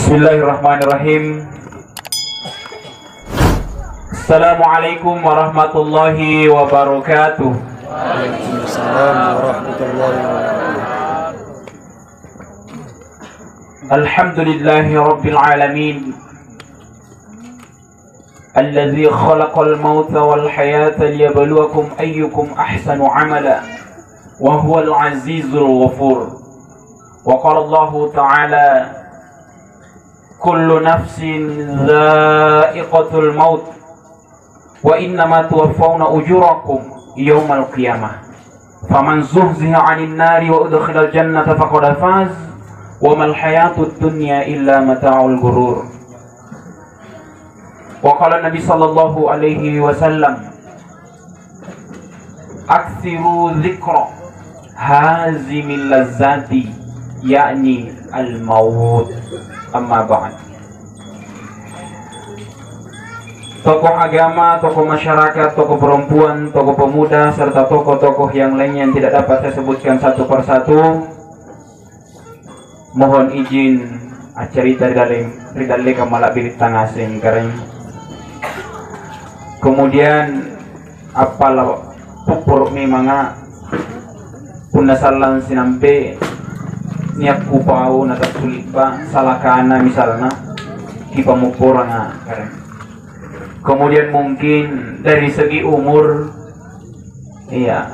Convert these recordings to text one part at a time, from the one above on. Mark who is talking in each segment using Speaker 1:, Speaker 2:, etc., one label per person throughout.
Speaker 1: Bismillahirrahmanirrahim. Assalamualaikum warahmatullahi wabarakatuh.
Speaker 2: Waalaikumsalam warahmatullahi wabarakatuh.
Speaker 1: Alhamdulillahi rabbil alamin. Alladzi khalaqal mauta wal hayata liyabluwakum ayyukum ahsanu amala wa huwal azizul ghafur. Wa qala Allahu ta'ala kullu nafsin dha'iqatul maut wa innama tuwaffawna ujurakum yawmal qiyamah faman zuhziha 'anil nari wa udkhilal jannata faqad faz wa mal hayatud dunya illa mata'ul ghurur. Wa qala Nabi sallallahu alaihi wasallam aktsiru dzikra hazimil lazzati yakni al-maut. Amma ba'd. Tokoh agama, tokoh masyarakat, tokoh perempuan, tokoh pemuda, serta tokoh-tokoh yang lainnya yang tidak dapat saya sebutkan satu persatu, mohon izin acarita ridale kamalak bilit tangasin kareng. Kemudian apalah pupur mi mga punasalan sinampe niat kupau nata sulit pa salakana misalnya kipamupura nga karen. Kemudian mungkin dari segi umur iya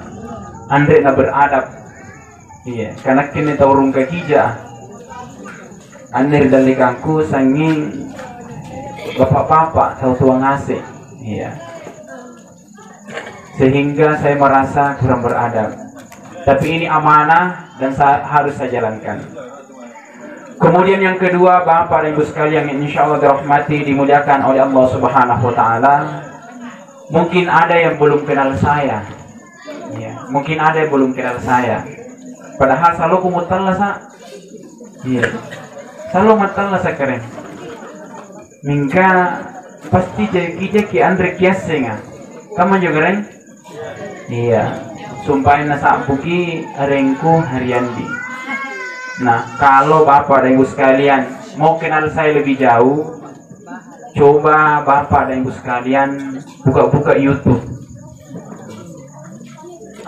Speaker 1: andre na beradab iya karena kini taurung kakija andre dalikangku sanging bapak-bapak tahu tuang ngasih iya sehingga saya merasa kurang beradab, tapi ini amanah dan harus saya jalankan. Kemudian yang kedua, Bapak dan Ibu sekalian yang insya Allah dirahmati, dimuliakan oleh Allah Subhanahu Wa Taala. Mungkin ada yang belum kenal saya, ya, mungkin ada yang belum kenal saya. Padahal selalu kumutalla sa, ya, selalu matalla sa keren. Mingka pasti jadi Andre kiasenga, kamu juga keren? Iya. Sumpahin nasa buki rengku Haryandi. Nah, kalau Bapak dan Ibu sekalian mau kenal saya lebih jauh, coba Bapak dan Ibu sekalian buka-buka YouTube.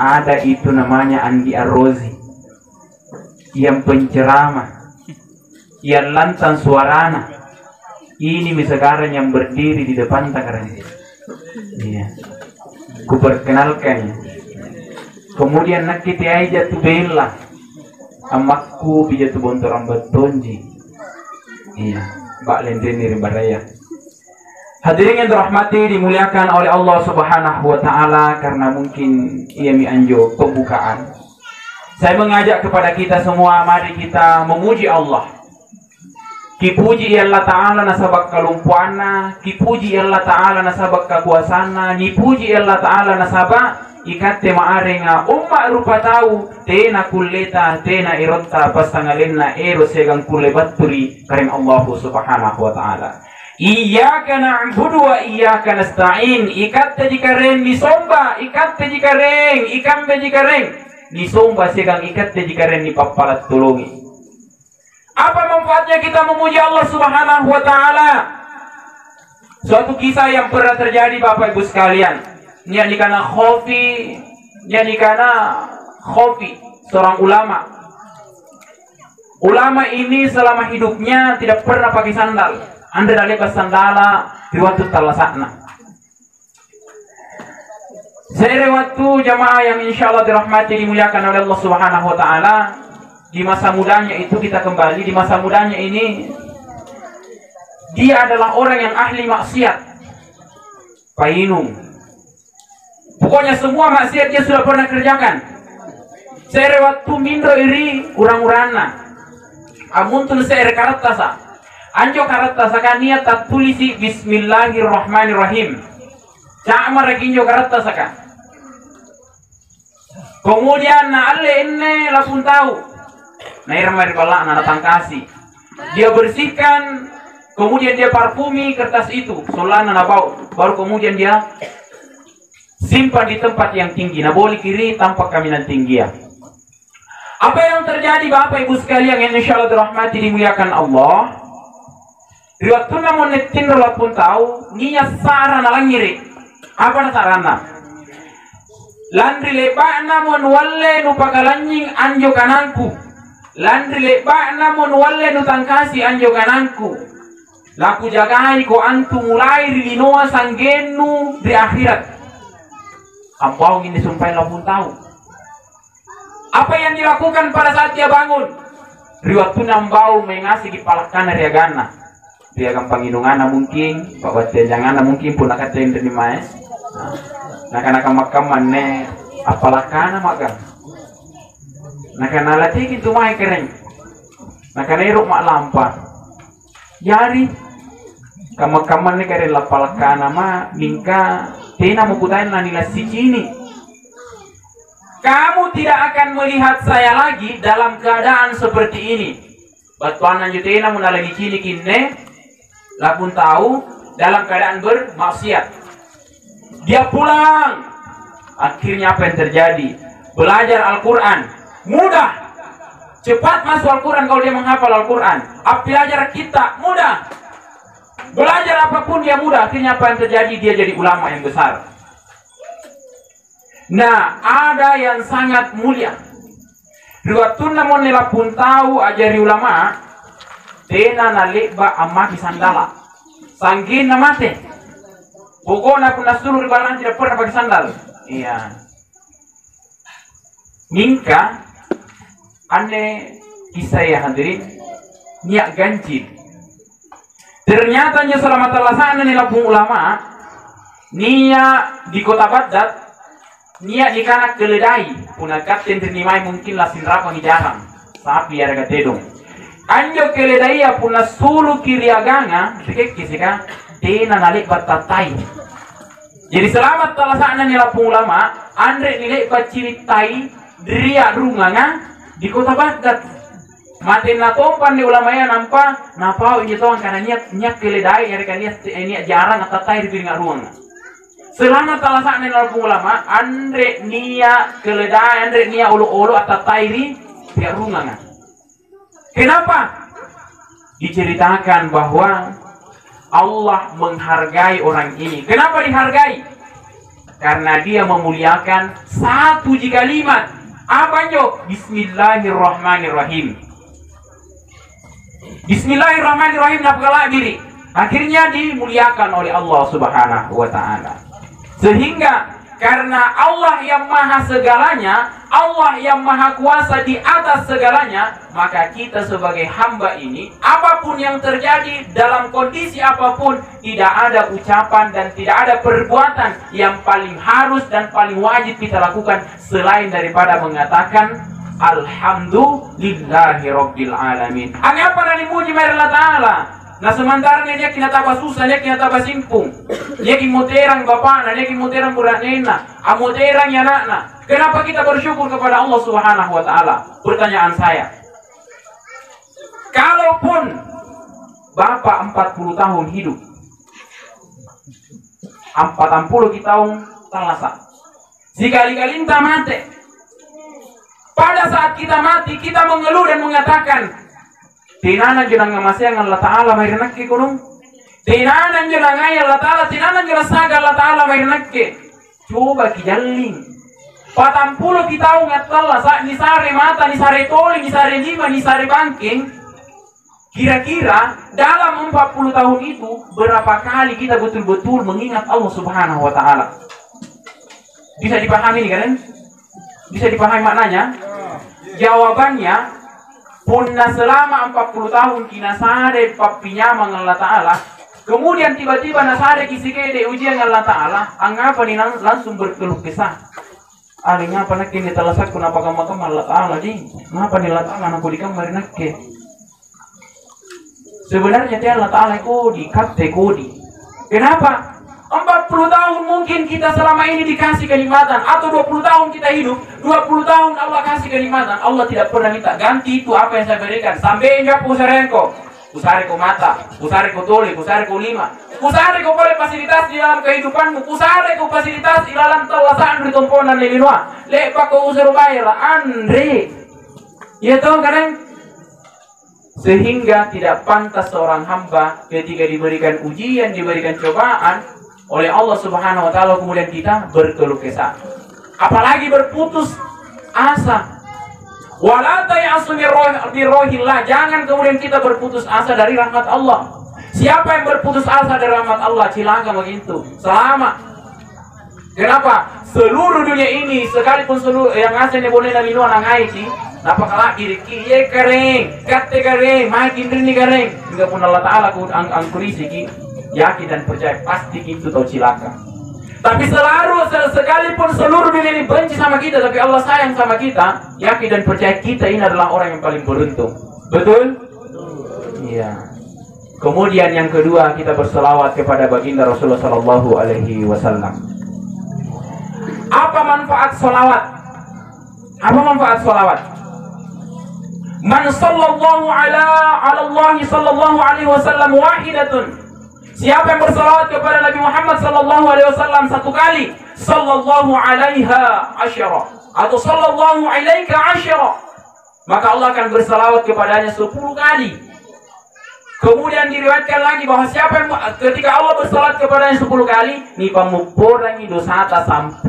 Speaker 1: Ada itu namanya Andi Arrozi, yang penceramah, yang lantang suarana. Ini sekarang yang berdiri di depan takaran. Iya. Kuperkenalkan. Kemudian nak kita aja tu bela amakku bija tu bontoran betonji. Iya, Mbak Lendeni Baraya. Hadirin yang dirahmati, dimuliakan oleh Allah Subhanahu Wa Taala, karena mungkin ia mianjo pembukaan. Saya mengajak kepada kita semua, mari kita memuji Allah. Kipuji Allah Ta'ala nasabak kalumpuana, kipuji Allah Ta'ala nasabak kakuasana, nipuji Allah Ta'ala nasabak ikatte maarenga umma rupa tahu tena kulleta tena irotta pastangalenna ero segang kulle batturi karim Allah Subhanahu Wa Ta'ala. Iyyaka na'budu wa iyyaka nasta'in. Ikatte jikaren nisomba, ikatte jikaren ikambe jikaren nisomba segang ikatte jikaren ni papalat tulungi. Apa manfaatnya kita memuji Allah Subhanahu Wa Ta'ala? Suatu kisah yang pernah terjadi Bapak Ibu sekalian. Ini karena Khofi, seorang ulama. Ulama ini selama hidupnya tidak pernah pakai sandal. Anda dah lepas sandala di waktu talasakna. Saya waktu jamaah yang insya Allah dirahmati, dimuliakan oleh Allah Subhanahu Wa Ta'ala. Di masa mudanya itu kita kembali, di masa mudanya ini dia adalah orang yang ahli maksiat, painung. Pokoknya semua maksiat dia sudah pernah kerjakan. Saya waktu mindro iri urang-urana. Amuntun saya karatasa. Anjo karatasa kan niat tak tulisi Bismillahirrahmanirrahim. Cak marakinjo karatasa kan. Kemudian na alle enne langsung tahu. Nah irma balak na datang kasih. Dia bersihkan, kemudian dia parfumi kertas itu. Solana na bau. Baru kemudian dia simpan di tempat yang tinggi. Nah boleh kiri tampak kaminan tinggi ya. Apa yang terjadi Bapak Ibu sekalian yang insya Allah dirahmati dimuliakan Allah? Riwatuna mo netin pun tahu niya sarana lang ngiri. Apa na sarana? Landri lepa namon walle nu pakalanying anjo kananku. Landri lepa namon walle nu tangkasi anjo kananku. Laku jagai ko antu mulai rilinoa sanggenu di akhirat. Ampau ini sumpah pun tahu. Apa yang dilakukan pada saat dia bangun? Riwatuna mbau mengasih kepala kanan riagana. Dia gampang inungan mungkin, bawa jangan mungkin pun akan terima es. Nak makam ne apalah kana makan. Nak latih itu mai keren. Nak erok mak lampa. Yari kamakaman ne keren lapal kana ma mingka tena mukutain nila sicini. Kamu tidak akan melihat saya lagi dalam keadaan seperti ini. Batuan anjutena munalagi cini kinne. Lapun tahu dalam keadaan bermaksiat. Dia pulang. Akhirnya apa yang terjadi? Belajar Al-Quran. Mudah. Cepat masuk Al-Quran kalau dia menghafal Al-Quran. Belajar kita mudah. Belajar apapun dia mudah. Akhirnya apa yang terjadi? Dia jadi ulama yang besar. Nah, ada yang sangat mulia. Riwatun namun nila pun tahu ajari ulama. Tena nalekba amaki sandala. Sanggin namate. Pokoknya pun nasuru ribalan tidak pernah pakai sandal. Iya. Mingka aneh kisah ya hadirin niat ganjil. Ternyata nya selama telasana nih lapung ulama niat di kota Baghdad niat di kanak keledai punah kapten ternimai mungkin lah sinrapa jarang sapi harga tedong. Anjo keledai puna sulu kiri aganga, sikek tena nalik batatai. Jadi selamat talasana ni lapung ulama, andre nilai baciritai dria runganga di kota Baghdad. Matin na tompan ni ulama ya nampa, napau ini toang karena niat keledai yang kan niat jarang atatai di pinggir ruang. Selamat talasana ni lapung ulama, andre niat keledai, andre niat ulu atatai di pinggir runganga. Kenapa? Diceritakan bahwa Allah menghargai orang ini. Kenapa dihargai? Karena dia memuliakan satu kalimat. Apa nyo? Bismillahirrahmanirrahim. Bismillahirrahmanirrahim. Napkala diri. Akhirnya dimuliakan oleh Allah Subhanahu wa Ta'ala. Sehingga karena Allah yang maha segalanya, Allah yang maha kuasa di atas segalanya, maka kita sebagai hamba ini, apapun yang terjadi dalam kondisi apapun, tidak ada ucapan dan tidak ada perbuatan yang paling harus dan paling wajib kita lakukan selain daripada mengatakan Alhamdulillahi Rabbil Alamin. Apa nani muji Allah Ta'ala? Nah sementara dia kena tambah susah, dia kena tambah simpung. Dia kimoterang bapakna, dia kimoterang budak nena, amoterang ya nakna. Kenapa kita bersyukur kepada Allah Subhanahu wa Ta'ala? Pertanyaan saya. Kalaupun Bapak 40 tahun hidup, 40 tahun talasa. Sekali-kali kita mati. Pada saat kita mati, kita mengeluh dan mengatakan, Tinanan junang ngamasya Allah Ta'ala mahir nakke kunung. Tinanan junang ngaya Allah Ta'ala, tinanan junang saga Allah Ta'ala mahir nakke. Coba kijalling. 40 kita ungat Allah, ni sare mata, ni sare toli, ni sare lima, ni sare bangking. Kira-kira dalam 40 tahun itu berapa kali kita betul-betul mengingat Allah Subhanahu wa Ta'ala? Bisa dipahami nih kan? Bisa dipahami maknanya? Jawabannya punna selama 40 tahun kina sare papinya Allah Ta'ala, kemudian tiba-tiba nasare kisikede ujian Allah Ta'ala, angapa nih langsung berkeluh kesah. Alinya apa nak kini talasak kenapa kamu Allah Ta'ala di? Ngapa nih Allah Ta'ala aku dikamar nakke? Sebenarnya dia Allah Ta'ala kodi, kapte kodi. Kenapa? 40 tahun mungkin kita selama ini dikasih kenikmatan, atau 20 tahun kita hidup, 20 tahun Allah kasih kenikmatan, Allah tidak pernah minta ganti itu apa yang saya berikan. Sampai enggak usare ko mata, usare ko toli, usare ko lima, usare ko boleh fasilitas di dalam kehidupanmu, usare ko fasilitas di dalam tawasan di tomponan lelinua, lepak ko usaro bayar, Andre, ya tahu kadang Sehingga tidak pantas seorang hamba ketika diberikan ujian, diberikan cobaan oleh Allah Subhanahu wa taala kemudian kita berkeluh kesah. Apalagi berputus asa. Wala ta'asu min rohillah. Jangan kemudian kita berputus asa dari rahmat Allah. Siapa yang berputus asa dari rahmat Allah, cilaka begitu. Selamat. Kenapa? Seluruh dunia ini, sekalipun seluruh yang asalnya boleh nabi nuan ngaiki, napa kalah kiri ye kering, kate kering, makin ini kering. Hingga pun Allah Taala angkurisi ki, yakin dan percaya pasti itu tahu cilaka. Tapi sekalipun seluruh dunia ini benci sama kita, tapi Allah sayang sama kita, yakin dan percaya kita ini adalah orang yang paling beruntung. Betul? Iya. Kemudian yang kedua, kita berselawat kepada baginda Rasulullah Sallallahu Alaihi Wasallam. Apa manfaat solawat? Apa manfaat solawat? Man sallallahu ala Allah sallallahu alaihi wasallam wahidatun. Siapa yang bersalawat kepada Nabi Muhammad sallallahu alaihi wasallam satu kali, sallallahu alaiha asyara, atau sallallahu alaika asyara, maka Allah akan bersalawat kepadanya 10 kali. Kemudian diriwayatkan lagi bahwa siapa yang ketika Allah bersalawat kepadanya 10 kali, ni pamupurangi dosa ta 10.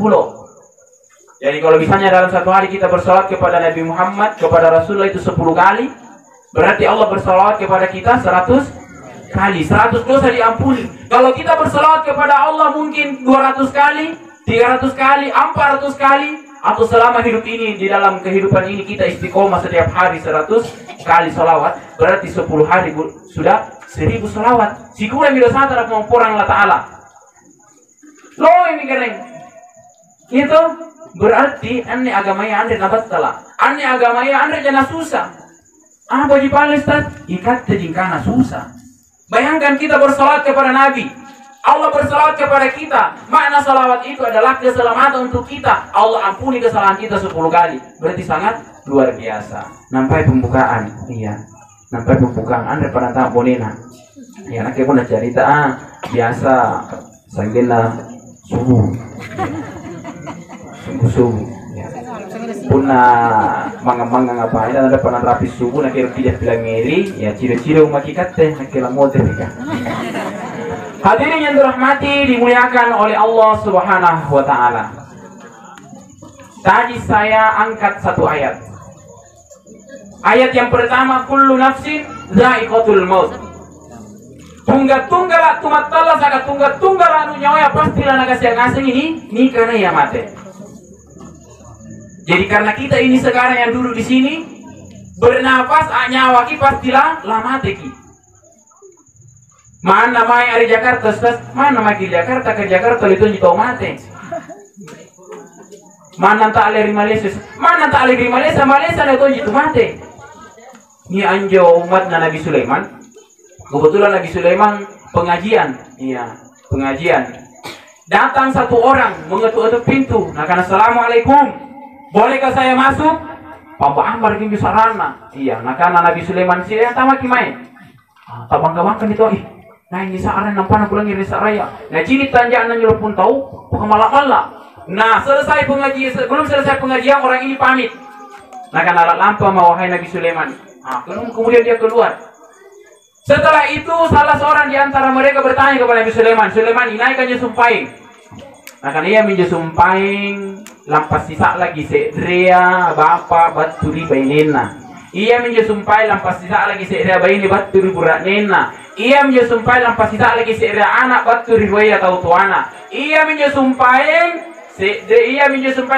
Speaker 1: Jadi kalau misalnya dalam satu hari kita bersalawat kepada Nabi Muhammad, kepada Rasulullah itu 10 kali, berarti Allah bersalawat kepada kita 100 kali. 100 dosa diampuni. Kalau kita bersalawat kepada Allah mungkin 200 kali, 300 kali, 400 kali, atau selama hidup ini, di dalam kehidupan ini kita istiqomah setiap hari 100 kali salawat, berarti 10 hari sudah 1000 salawat. Si kurang dosa terhadap orang Allah Ta'ala. Loh ini kering. Itu berarti ane agamanya ande nabat telah. Ane agamanya ande jangan susah. Apa di Palestina? Ikat tejingkana susah. Bayangkan kita bersalawat kepada Nabi. Allah bersalawat kepada kita. Makna salawat itu adalah keselamatan untuk kita. Allah ampuni kesalahan kita 10 kali. Berarti sangat luar biasa. Nampai pembukaan. Iya. Nampai pembukaan. Anda pernah tahu bonena. Ya, anaknya pun cerita biasa sanggena subuh. Subuh. Ya. Puna mangga-mangga ngapain? Anda pernah rapi subuh. Nakira tidak bilang ngeri. Ya, ciri-ciri umakikat teh. Nakira modern. Hadirin yang dirahmati, dimuliakan oleh Allah Subhanahu wa Ta'ala. Tadi saya angkat satu ayat. Ayat yang pertama, kullu nafsin dha'iqatul maut. Tunggal-tunggal tumatalla saka tunggal-tunggal anu nyawa pastilah naga siang asing ini karena ya mate. Jadi karena kita ini sekarang yang duduk di sini bernafas nyawa ki pastilah lah mate ki. Mana mai dari Jakarta, mana mai di Jakarta ke Jakarta itu di mate. Mana tak ada di Malaysia, mana tak ada di Malaysia itu mate. Ini anjo umat Nabi Sulaiman. Kebetulan Nabi Sulaiman pengajian, iya pengajian. Datang satu orang mengetuk-ketuk pintu. Nah karena assalamualaikum, bolehkah saya masuk? Papa Ambar gini sarana. Iya, nah karena Nabi Sulaiman sih yang tamak kimai. Tabang-tabangkan itu nah ini saran nampan aku lagi resa raya. Nah cini tanjaan nanya pun tahu, pengamalak-malak. Nah selesai pengajian, belum selesai pengajian orang ini pamit. Nah kan alat lampu sama wahai Nabi Sulaiman. Nah kemudian dia keluar. Setelah itu salah seorang di antara mereka bertanya kepada Nabi Sulaiman, Sulaiman ini naikannya sumpahin. Nah kan ia minjem sumpahin, lampas sisa lagi sedrea bapa baturi bainena. Ia minjem sumpahin lampas sisa lagi sedrea baini baturi burak nena. Ia menjasumpahin lampas sisa lagi seera anak batu riwaya atau tuana. Ia menjasumpahin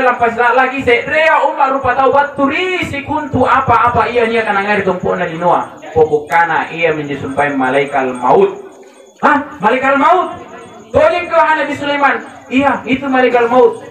Speaker 1: lampas sisa lagi seera umat rupa tahu batu si kuntu apa ia nya kana ngari tumpukna di noa. Pokokana ia menjasumpahin malaikat maut. Malaikat maut. Tolong ke Nabi Sulaiman. Iya, itu malaikat maut.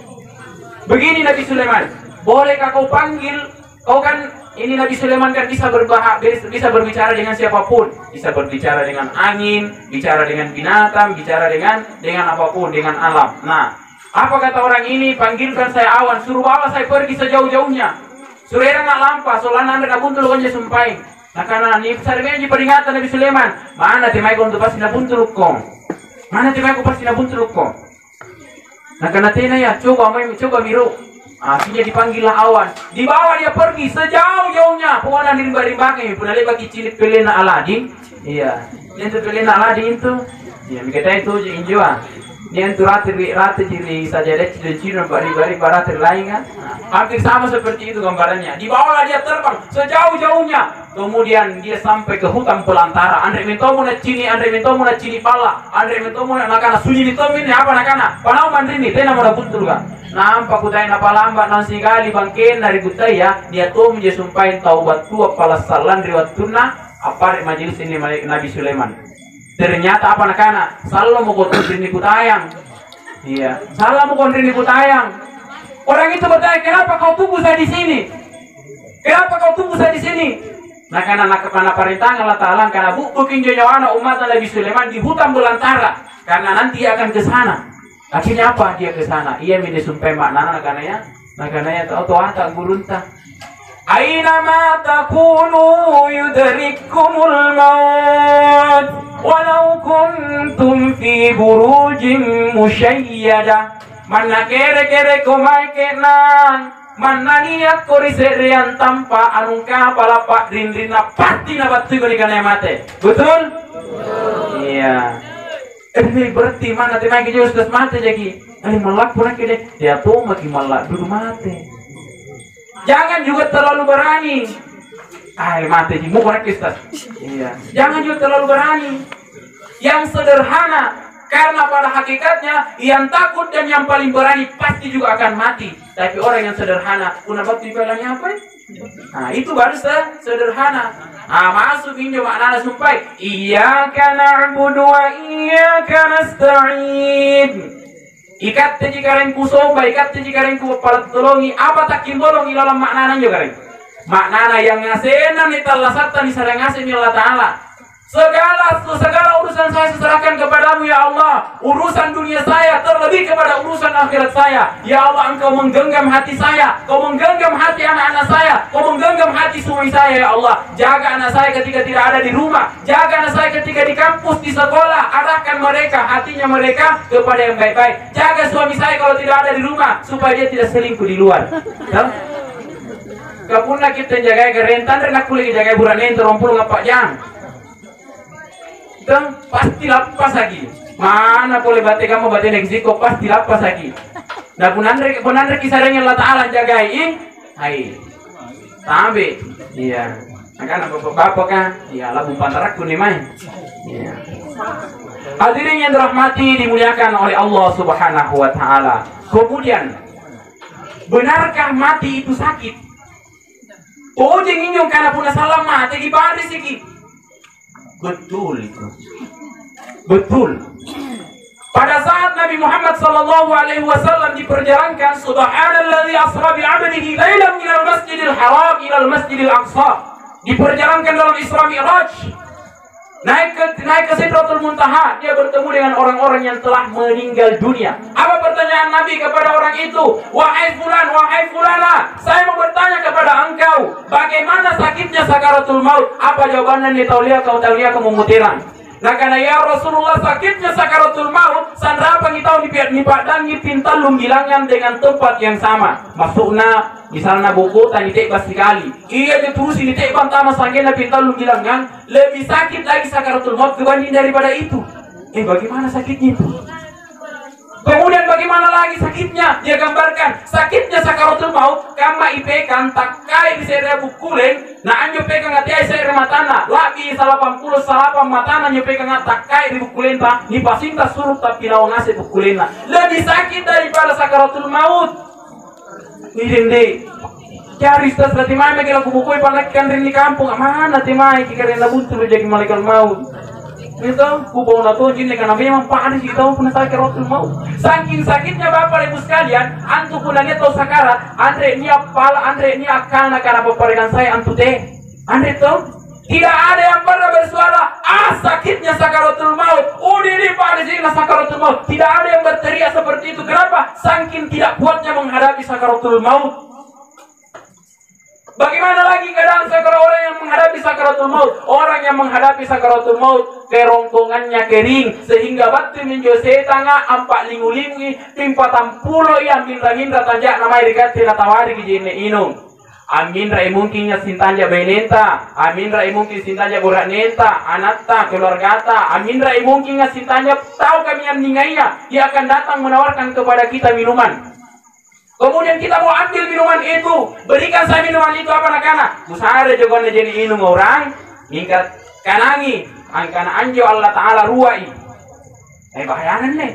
Speaker 1: Begini Nabi Sulaiman, bolehkah kau panggil? Kau kan ini Nabi Sulaiman kan bisa berbicara dengan siapapun, bisa berbicara dengan angin, bicara dengan binatang, bicara dengan apapun, dengan alam. Nah, apa kata orang ini? Panggilkan saya awan, suruh bawa saya pergi sejauh-jauhnya. Suruh era nggak lampas, soalnya anda nabuntul kan sumpahin. Nah karena ini sarganya di peringatan Nabi Sulaiman, mana timai kau untuk pasti nabuntul kong, mana timai kau pasti nabuntul kong. Nah karena tina ya coba miru. Akhirnya dipanggillah awan, dibawa dia pergi sejauh-jauhnya. Pokoknya dirimba-rimbakan, pernah lihat bagi cilik pelena Aladin. Iya, itu pelena Aladin itu. Ya, kita itu injua. Dia itu rata jadi saja deh ciri-ciri bari-bari barat lain kan. Hampir sama seperti itu gambarannya. Dibawa dia terbang sejauh-jauhnya. Kemudian dia sampai ke hutan belantara. Andre mintomu na cini pala. Andre mintomu na nakana sunyi mintomu ini apa nakana? Panau mandrini tena mo buntul kan. Nampak kutai napa lambat nasi kali bangken dari kutai ya. Dia tuh menjadi sumpahin taubat tua pala salan riwat tunna. Apa majelis ini Nabi Sulaiman. Ternyata apa nakana? Salah mau kontrin di kutayang. Iya, salah mau kontrin di kutayang. Orang itu bertanya, kenapa kau tumbuh saya di sini? Kenapa kau tumbuh saya di sini? Nakana perintah Allah Ta'ala karena bukin jawana umat Nabi Sulaiman di hutan belantara. Karena nanti dia akan ke sana. Akhirnya apa dia ke sana? Ia menjadi sumpah maknana nakana ya tahu tak gurunta. Aina ma takunu yudrikumul maut walau kuntum fi burujin musyayyada. Mana kere-kere komai kenan mana niat kori serian tanpa anungka palapak rindrina pasti na batu kali kana mate. Betul? Iya. Berarti mana temai ke Yesus mate jadi. Malak pura kede dia tuh maki malak dulu mate. Jangan juga terlalu berani. Mati jimu korek Ustaz. Iya. Jangan juga terlalu berani. Yang sederhana, karena pada hakikatnya yang takut dan yang paling berani pasti juga akan mati. Tapi orang yang sederhana, kenapa tiba-tiba apa? Nah, itu baru sederhana. Masuk injo maknanya sumpah. Iyyaka na'budu wa iyyaka nasta'in. Ikat teji karen ku somba, ikat teji karen ku palat tolongi. Apa tak kimbolong ilalam maknana juga karen? Maknana yang ngasena ni talasata ni sarang ngasih ni Allah Ta'ala. Segala urusan saya serahkan kepadamu ya Allah. Urusan dunia saya terlebih kepada urusan akhirat saya. Ya Allah, Engkau menggenggam hati saya, Kau menggenggam hati anak-anak saya, Kau menggenggam hati suami saya ya Allah. Jaga anak saya ketika tidak ada di rumah, jaga anak saya ketika di kampus, di sekolah. Arahkan mereka, hatinya mereka kepada yang baik-baik. Jaga suami saya kalau tidak ada di rumah supaya dia tidak selingkuh di luar. Kapuna kita jaga kerentan dan aku lagi jaga buranen terompul ngapak jam. Dan pasti lapas lagi. Mana boleh bate kamu bate nexiko pasti lapas lagi. Nah punandre kisarnya Allah Ta'ala jagain. Hai. Tambe. Iya. Akan apa-apa kan? Iya, labu pantarakku nih main. Iya. Hadirin yang dirahmati dimuliakan oleh Allah Subhanahu wa Ta'ala. Kemudian, benarkah mati itu sakit? Oh, jangan karena punya salah mati di baris iki. Betul itu. Betul. Pada saat Nabi Muhammad sallallahu alaihi wasallam diperjalankan, subhanalladzi asra bi 'abdihi lailan minal masjidil haram ila al masjidil aqsa. Diperjalankan dalam Isra Mi'raj. Naik ke Sidratul Muntaha, dia bertemu dengan orang-orang yang telah meninggal dunia. Apa pertanyaan Nabi kepada orang itu? Wahai fulan, wahai fulana, saya mau bertanya kepada engkau, bagaimana sakitnya sakaratul maut? Apa jawabannya nih taulia kau memutiran? Nah karena ya Rasulullah sakitnya sakaratul maut, sandra apa kita nipadangi pintalung gilangan dengan tempat yang sama. Maksudnya misalnya buku tadi tebas sekali. Iya terus ini tebas tama sakitnya pintalung gilangan lebih sakit lagi sakaratul maut dibanding daripada itu. Bagaimana sakitnya itu? Kemudian bagaimana lagi sakitnya? Dia gambarkan sakitnya sakaratul maut kama ipekan takai di sere bukulen na anjo pekan ngati sere matana labi 80 salapam matana nyo pekan takai di bukulen ta ni pasinta suruh tapi lawan ngase bukulena lebih sakit daripada sakaratul maut. Ni dende cari setelah timai kira kubukui panakan rini kampung mana timai kira na buntu jadi malaikat maut. Itu kubau nato jin dengan memang panas kita pun sakaratul maut. Saking sakitnya Bapak Ibu sekalian, antu punanya tahu sakarat, Andre ini apa? Andre ini akan berikan saya antu teh. Andre tuh tidak ada yang pernah bersuara, sakitnya sakaratul maut. Udah di panas ini sakaratul maut. Tidak ada yang berteriak seperti itu. Kenapa? Saking tidak kuatnya menghadapi sakaratul maut. Bagaimana lagi keadaan sekarang orang yang menghadapi sakaratul maut? Orang yang menghadapi sakaratul maut, kerongkongannya kering, sehingga batu minjo setanga, ampak lingu-lingi, timpa tampulo yang minra-minra tanjak namai dikati natawari kijine inung. Amin rai mungkin nya sintanja benenta, amin rai mungkin sintanja borak nenta, anatta, keluargata, amin rai mungkin nya sintanja tahu kami yang ningainya, dia akan datang menawarkan kepada kita minuman. Kemudian kita mau ambil minuman itu, berikan saya minuman itu apa nak-anak? Musara juga jadi inung orang, mingkat kanangi, angkana anjo Allah Ta'ala ruai. Bahayanan nih.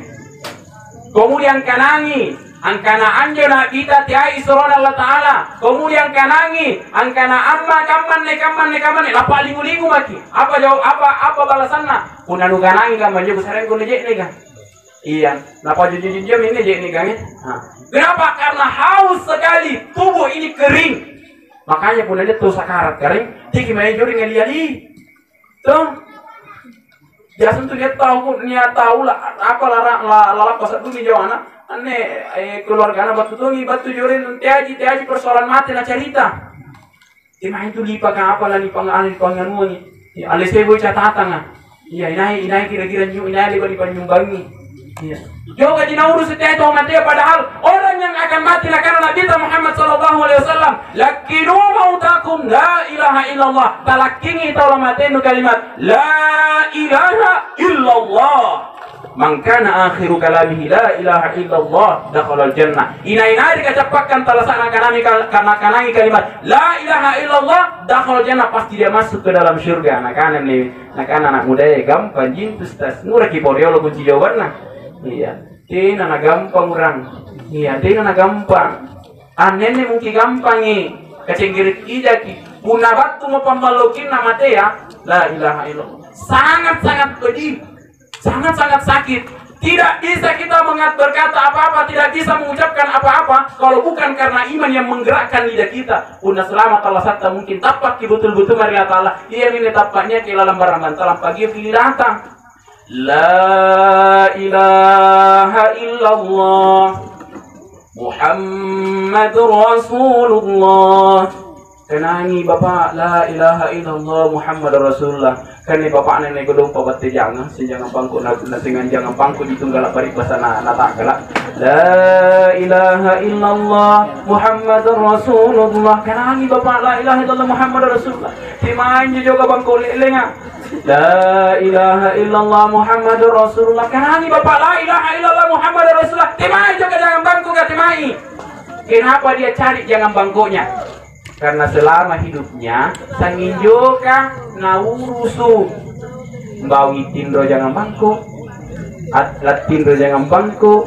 Speaker 1: Kemudian kanangi, angkana anjo nak kita tiai suron Allah Ta'ala. Kemudian kanangi, angkana amma kaman nih, lapa lingu-lingu maki. Apa jawab, apa balasannya? Punanu kanangi kaman juga sarang kau nejek nih kan? Iya, napa jujur ini jadi nih kan? Kenapa? Karena haus sekali, tubuh ini kering. Makanya pun ada tuh sakarat kering, tiki main juri ngeliali. Tuh, biasa tuh dia tahu lah apa lalap pasal tuh di Jawa ane keluarga anak batu juri tiaji persoalan mati na cerita. Dia main tuh lipa kan apa lah panganuannya. Alis saya boleh catatan iya inai kira-kira inai lipa nyumbangi. Iya. Juga dinaurus setiap itu mati padahal orang yang akan mati karena Nabi Muhammad SAW lakinu mautakum la ilaha illallah talakingi taulah matenu kalimat la ilaha illallah man kana akhiru kalamihi la ilaha illallah dakhala jannah. Ina dikacapakkan talasan karena kanangi kalimat la ilaha illallah dakhala jannah, pasti dia masuk ke dalam surga. Anak muda ya gampang jintus tas nuraki poriolo kunci jawabannya. Iya, tina na gampang orang. Iya, tina na gampang. Anene mungkin gampang nih. Kecenggirit ijaki. Puna batu mau pembalokin nama ya. La ilaha illallah. Sangat-sangat pedih. Sangat-sangat sakit. Tidak bisa kita berkata apa-apa, tidak bisa mengucapkan apa-apa kalau bukan karena iman yang menggerakkan lidah kita. Puna selamat Allah satta mungkin tapak betul-betul marilah ta'ala. Iya ini tapaknya ke dalam barang bantalan pagi pilih datang. La ilaha illallah Muhammadur Rasulullah. Kenangi Bapak la ilaha illallah Muhammadur Rasulullah. Kan Bapak nenek godong pabate jangan senjangan pangku dengan jangan pangku ditunggal bari pasana natakala. La ilaha illallah Muhammadur Rasulullah. Kenangi Bapak la ilaha illallah Muhammadur Rasulullah. Timain juga bangku lelenga. La ilaha illallah Muhammadur Rasulullah. Kenangi Bapak la ilaha illallah Muhammadur Rasulullah. Timai juga jangan bangku gak timai. Kenapa dia cari jangan bangkunya? Karena selama hidupnya sanginjoka naurusu mbawi tindro jangan bangku, atlat tindro jangan bangku.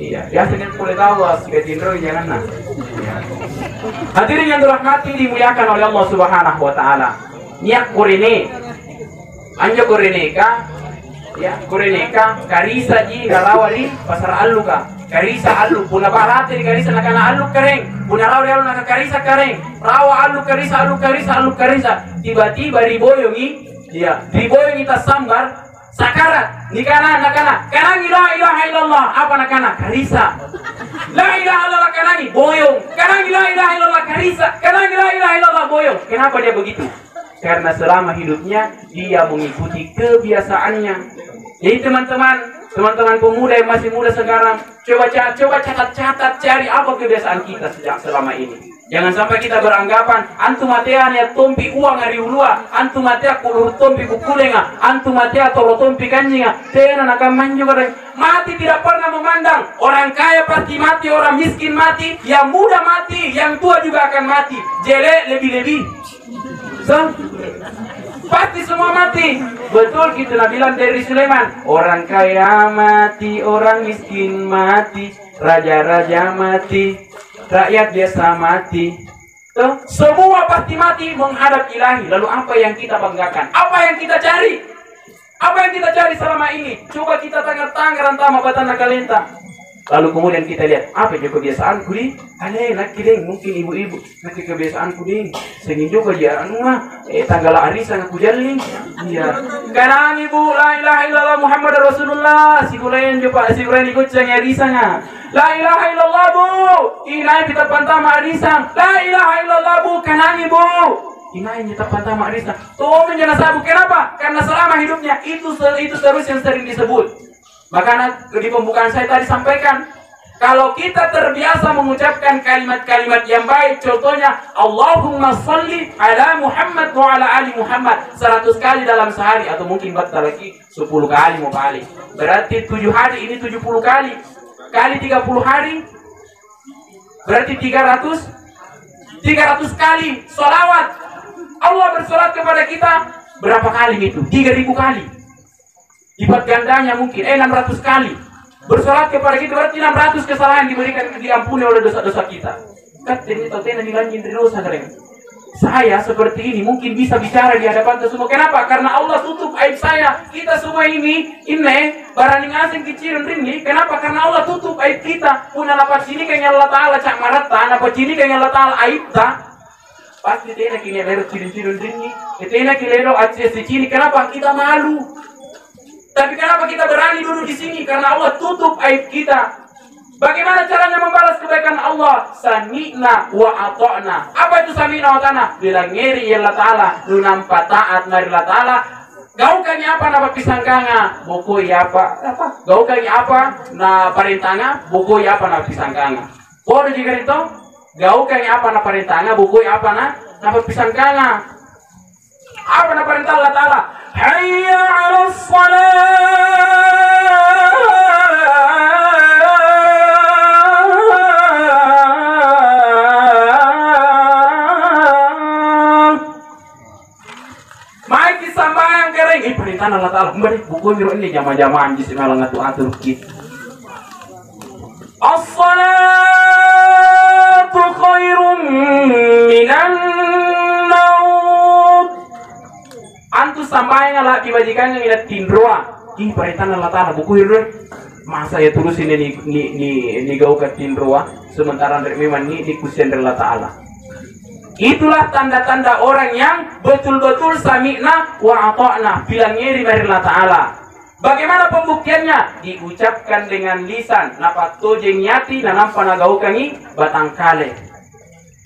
Speaker 1: Iya, biasanya boleh tahu ke tindro jangan nah. Hadirin yang dirahmati dimuliakan oleh Allah Subhanahu wa taala. Niak kurine anjo kurineka ya kurineka karisa ji galawali pasar aluka karisa alu puna barate di karisa nakana alu kering puna rawa alu nakana karisa kering rawa alu karisa tiba-tiba riboyongi ya riboyongi tas sambar sakarat nikana nakana kanangi la ilaha illallah apa nakana karisa la ilaha illallah kanangi boyong kanangi la ilaha illallah karisa kanangi la ilaha illallah boyong. Kenapa dia begitu? Karena selama hidupnya dia mengikuti kebiasaannya. Jadi teman-teman pemuda yang masih muda sekarang, coba catat cari apa kebiasaan kita sejak selama ini. Jangan sampai kita beranggapan antum matea ya tompi uang hari ulua, antum matea kulur tompi kukulenga, antum matea tolo tompi kanjinga. Tena nakam juga mati tidak pernah memandang orang kaya pasti mati, orang miskin mati, yang muda mati, yang tua juga akan mati. Jelek lebih-lebih. Pasti semua mati. Betul kita bilang dari Sulaiman, orang kaya mati, orang miskin mati, raja-raja mati, rakyat biasa mati. Tuh, semua pasti mati menghadap ilahi. Lalu apa yang kita banggakan? Apa yang kita cari? Apa yang kita cari selama ini? Coba kita tangan-tangan rantama batana kalenta. Lalu kemudian kita lihat apa juga kebiasaanku di, nak kideng mungkin ibu-ibu nak kebiasaanku ding, sengin juga dia anu tanggal arisan aku jaling, iya. Karena ibu la ilaha illallah Muhammad Rasulullah, si kulen juga si kulen ikut ceng arisan la ilaha illallah bu, inai kita pantama arisan, la ilaha illallah bu, karena ibu. Inai kita pantama arisan, tuh menjana sabu, kenapa? Karena selama hidupnya itu terus yang sering disebut. Makanya di pembukaan saya tadi sampaikan, kalau kita terbiasa mengucapkan kalimat-kalimat yang baik, contohnya Allahumma salli ala Muhammad wa ala ali Muhammad 100 kali dalam sehari, atau mungkin batal lagi 10 kali mau kali. Berarti 7 hari ini 70 kali. Kali 30 hari berarti 300 kali sholawat. Allah bersolat kepada kita berapa kali itu? 3000 kali. Lipat gandanya mungkin 600 kali bersolat kepada kita, berarti 600 kesalahan diberikan, diampuni oleh dosa-dosa kita. Saya seperti ini mungkin bisa bicara di hadapan semua. Kenapa? Karena Allah tutup aib saya. Kita semua ini barang asing kecil ringi. Kenapa? Karena Allah tutup aib kita. Puna lapat sini kayaknya Allah Ta'ala cak marata, napat sini kayaknya Allah Ta'ala aib ta. Pasti tena kini lero cirin-cirin ringi. Tena kini lero acis sini. Kenapa? Kita malu. Tapi kenapa kita berani duduk di sini? Karena Allah tutup aib kita. Bagaimana caranya membalas kebaikan Allah? Sami'na wa ata'na. Apa itu sami'na wa ata'na? Bila ngeri ya Allah Ta'ala, lu nampak taat dari Allah Ta'ala. Gaukanya apa nama pisangkanga? Bukoi apa? Gaukanya apa? Na parintanga? Bukoi apa nama pisangkanga? Bodoh jika itu? Gaukanya apa na parintanga? Bukoi apa na? Nama pisangkanga? Apa na parintah Allah Ta'ala? Hayya 'alas salat. Mai kisambayang kering perintah Allah Ta'ala. Mbak buku nyuruh ini jama-jama anjis malah ngatur-atur gitu. As-salatu khairum minan naum. Antu sambayang ala dibajikan yang ila tindroa. Ih perintah Allah Ta'ala buku nyuruh. Masa ya terus ini ni gau ke tindroa sementara memang ni kusen Allah Ta'ala. Itulah tanda-tanda orang yang betul-betul sami'na wa ata'na, bilang ngiri dari Allah Ta'ala. Bagaimana pembuktiannya? Diucapkan dengan lisan, napa tojeng nyati dan nampak nagaukangi batang kale.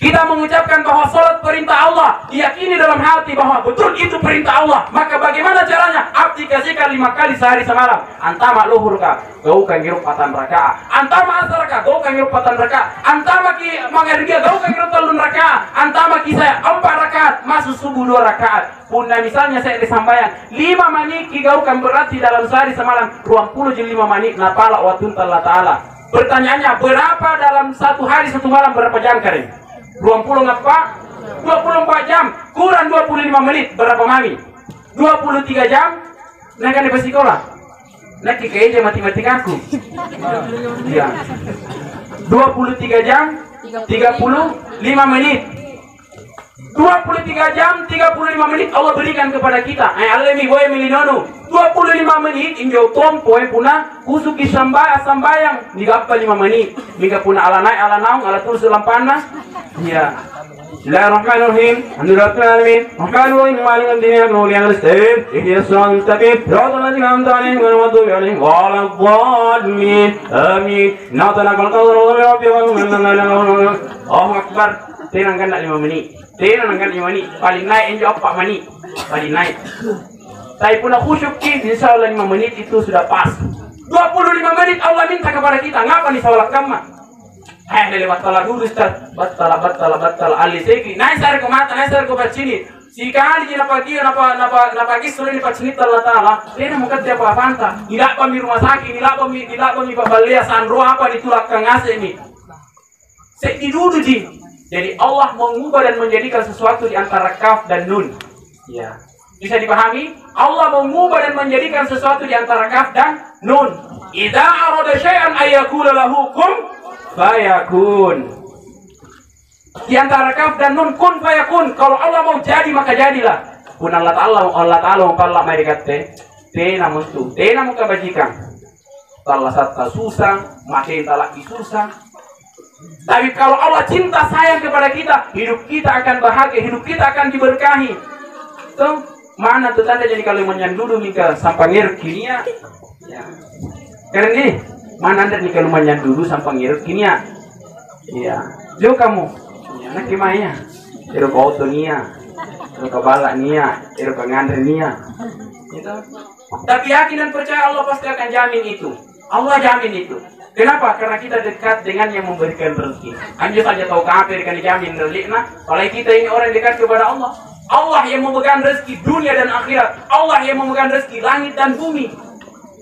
Speaker 1: Kita mengucapkan bahwa salat perintah Allah, diyakini dalam hati bahwa betul itu perintah Allah. Maka bagaimana caranya? Abdi kasihkan 5 kali sehari semalam. Antama luhur ka, gaukan ngirup 4 rakaat. Antama asar ka, gaukan ngirup 4 rakaat. Antama ki mangariga, gaukan ngirup 3 rakaat. Antama ki saya 4 rakaat, masuk subuh 2 rakaat. Puna misalnya saya disambayan 5 manik ki gaukan berarti dalam sehari semalam 20 je 5 manik napala wa tunta Allah Ta'ala. Pertanyaannya, berapa dalam 1 hari 1 malam berapa jam kering? 20 ngapa? 24 jam kurang 25 menit berapa mami? 23 jam nak kan di sekolah nak kayaknya matematikaku ya 23 jam 35 menit 23 jam 35 menit Allah berikan kepada kita. Allah mi boy milinono 25 menit injo tompo puna kusuki sambayang digapa 5 menit miga puna ala naik ala naung ala tulus lampana ya. Bismillahirrahmanirrahim. Alhamdulillahirabbil alamin. Rahmanir rahim maliki yaumiddin mulyan al-istim ihdinas siratal mustaqim siratal ladzina an'amta 'alaihim ghairil maghdubi 'alaihim waladdallin amin. Natana kal qadru rabbi wa Allahu akbar. Tenangkan 5 menit. Tenangkan 5 menit. Paling naik enjo 4 menit. Paling naik. Tapi pun khusyuk ki insyaallah 5 menit itu sudah pas. 25 menit Allah minta kepada kita. Ngapa nih salat kamma? Lewat tala dulu Ustaz. Batal ali seki. Naik sar ko mata, naik sar ko bacini. Si kali jina pagi napa kisru ni pacini Allah Ta'ala. Tena mukat dia apa fanta. Tidak pa mi rumah sakit, tidak pa mi pabalea sanro apa ditulak kang ase ni. Seki dulu ji. Jadi Allah mengubah dan menjadikan sesuatu di antara kaf dan nun. Ya. Bisa dipahami? Allah mengubah dan menjadikan sesuatu di antara kaf dan nun. Idza arada syai'an ayyakula lahu kun fayakun. Di antara kaf dan nun kun fayakun. Kalau Allah mau jadi maka jadilah. Pun Allah Ta'ala mau pala mai dikatte. Tena mustu. Tena muka bajikan. Salah satu susah, makin talak susah. Tapi kalau Allah cinta sayang kepada kita, hidup kita akan bahagia, hidup kita akan diberkahi. Tuh, mana tuh tanda jadi kalau menyandudu nika sampangir kinia. Ya. Karena ini, mana anda nih kalau menyandudu sampangir kinia. Iya, jauh kamu. Ya, nak gimana? Ero auto nia, ero kabala nia, ero ngandre nia. Gitu. Tapi yakin dan percaya Allah pasti akan jamin itu. Allah jamin itu. Kenapa? Karena kita dekat dengan yang memberikan rezeki. Anjir saja tahu kafir kan dijamin relikna. Kalau kita ini orang dekat kepada Allah. Allah yang memegang rezeki dunia dan akhirat. Allah yang memegang rezeki langit dan bumi.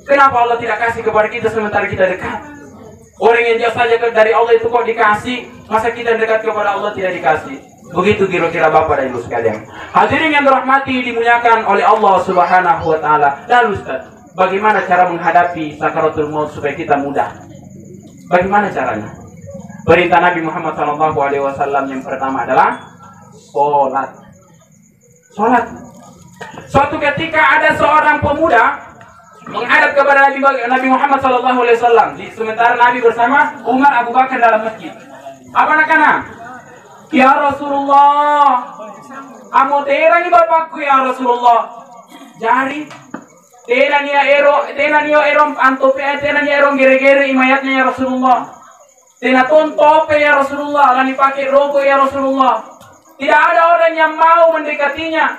Speaker 1: Kenapa Allah tidak kasih kepada kita sementara kita dekat? Orang yang jauh saja dari Allah itu kok dikasih, masa kita dekat kepada Allah tidak dikasih? Begitu kira-kira Bapak dan Ibu sekalian. Hadirin yang dirahmati dimuliakan oleh Allah Subhanahu wa taala. Lalu Ustaz, bagaimana cara menghadapi sakaratul maut supaya kita mudah? Bagaimana caranya? Perintah Nabi Muhammad SAW yang pertama adalah sholat. Sholat. Suatu ketika ada seorang pemuda menghadap kepada Nabi Muhammad SAW. Sementara Nabi bersama Umar, Abu Bakar dalam masjid. Apa nakana? Ya Rasulullah, amo terangi bapakku ya Rasulullah. Jari tenania ero antope tenania ero gere-gere imayatnya ya Rasulullah. Tenaton tope ya Rasulullah, lani pakai rokok ya Rasulullah. Tidak ada orang yang mau mendekatinya.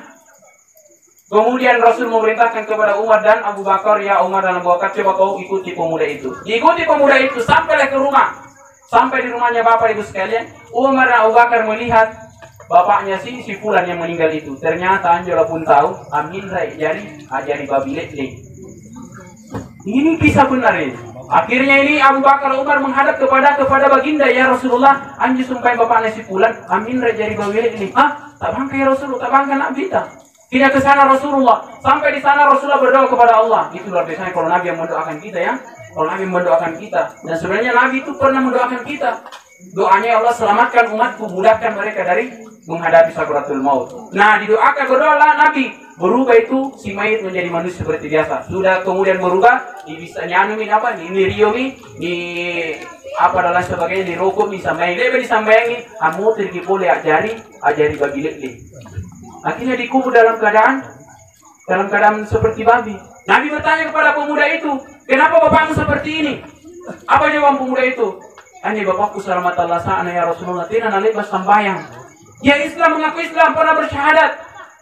Speaker 1: Kemudian Rasul memerintahkan kepada Umar dan Abu Bakar, ya Umar dan Abu Bakar, coba kau ikuti pemuda itu. Diikuti pemuda itu sampailah ke rumah. Sampai di rumahnya Bapak Ibu sekalian, Umar dan Abu Bakar melihat bapaknya si fulan yang meninggal itu. Ternyata Anjola pun tahu, amin rai jadi babi lekle. Ini kisah benar ini. Akhirnya ini Abu Bakar Umar menghadap kepada baginda, ya Rasulullah, anji sumpah bapaknya si fulan, amin rai jadi babi lekle. Ah, tak bangka ya Rasulullah, tak bangka nak bita. Tidak ke sana Rasulullah. Sampai di sana Rasulullah berdoa kepada Allah. Itu luar biasa kalau Nabi yang mendoakan kita ya. Kalau Nabi mendoakan kita. Dan sebenarnya Nabi itu pernah mendoakan kita. Doanya Allah selamatkan umatku, mudahkan mereka dari menghadapi sakaratul maut. Nah, didoakan berdoalah Nabi. Berubah itu si mayit menjadi manusia seperti biasa. Sudah kemudian berubah, bisa nyanumin apa? Ini riomi, di apa dan lain sebagainya, di rokok disambayang. Dia disambayangi, amu tergi boleh ajari bagi lekle. Akhirnya dikubur dalam keadaan seperti babi. Nabi bertanya kepada pemuda itu, kenapa bapakmu seperti ini? Apa jawaban pemuda itu? Hanya bapakku selamat Allah sana ya Rasulullah, tidak nalibas sambayang. Dia Islam, mengaku Islam, pernah bersyahadat,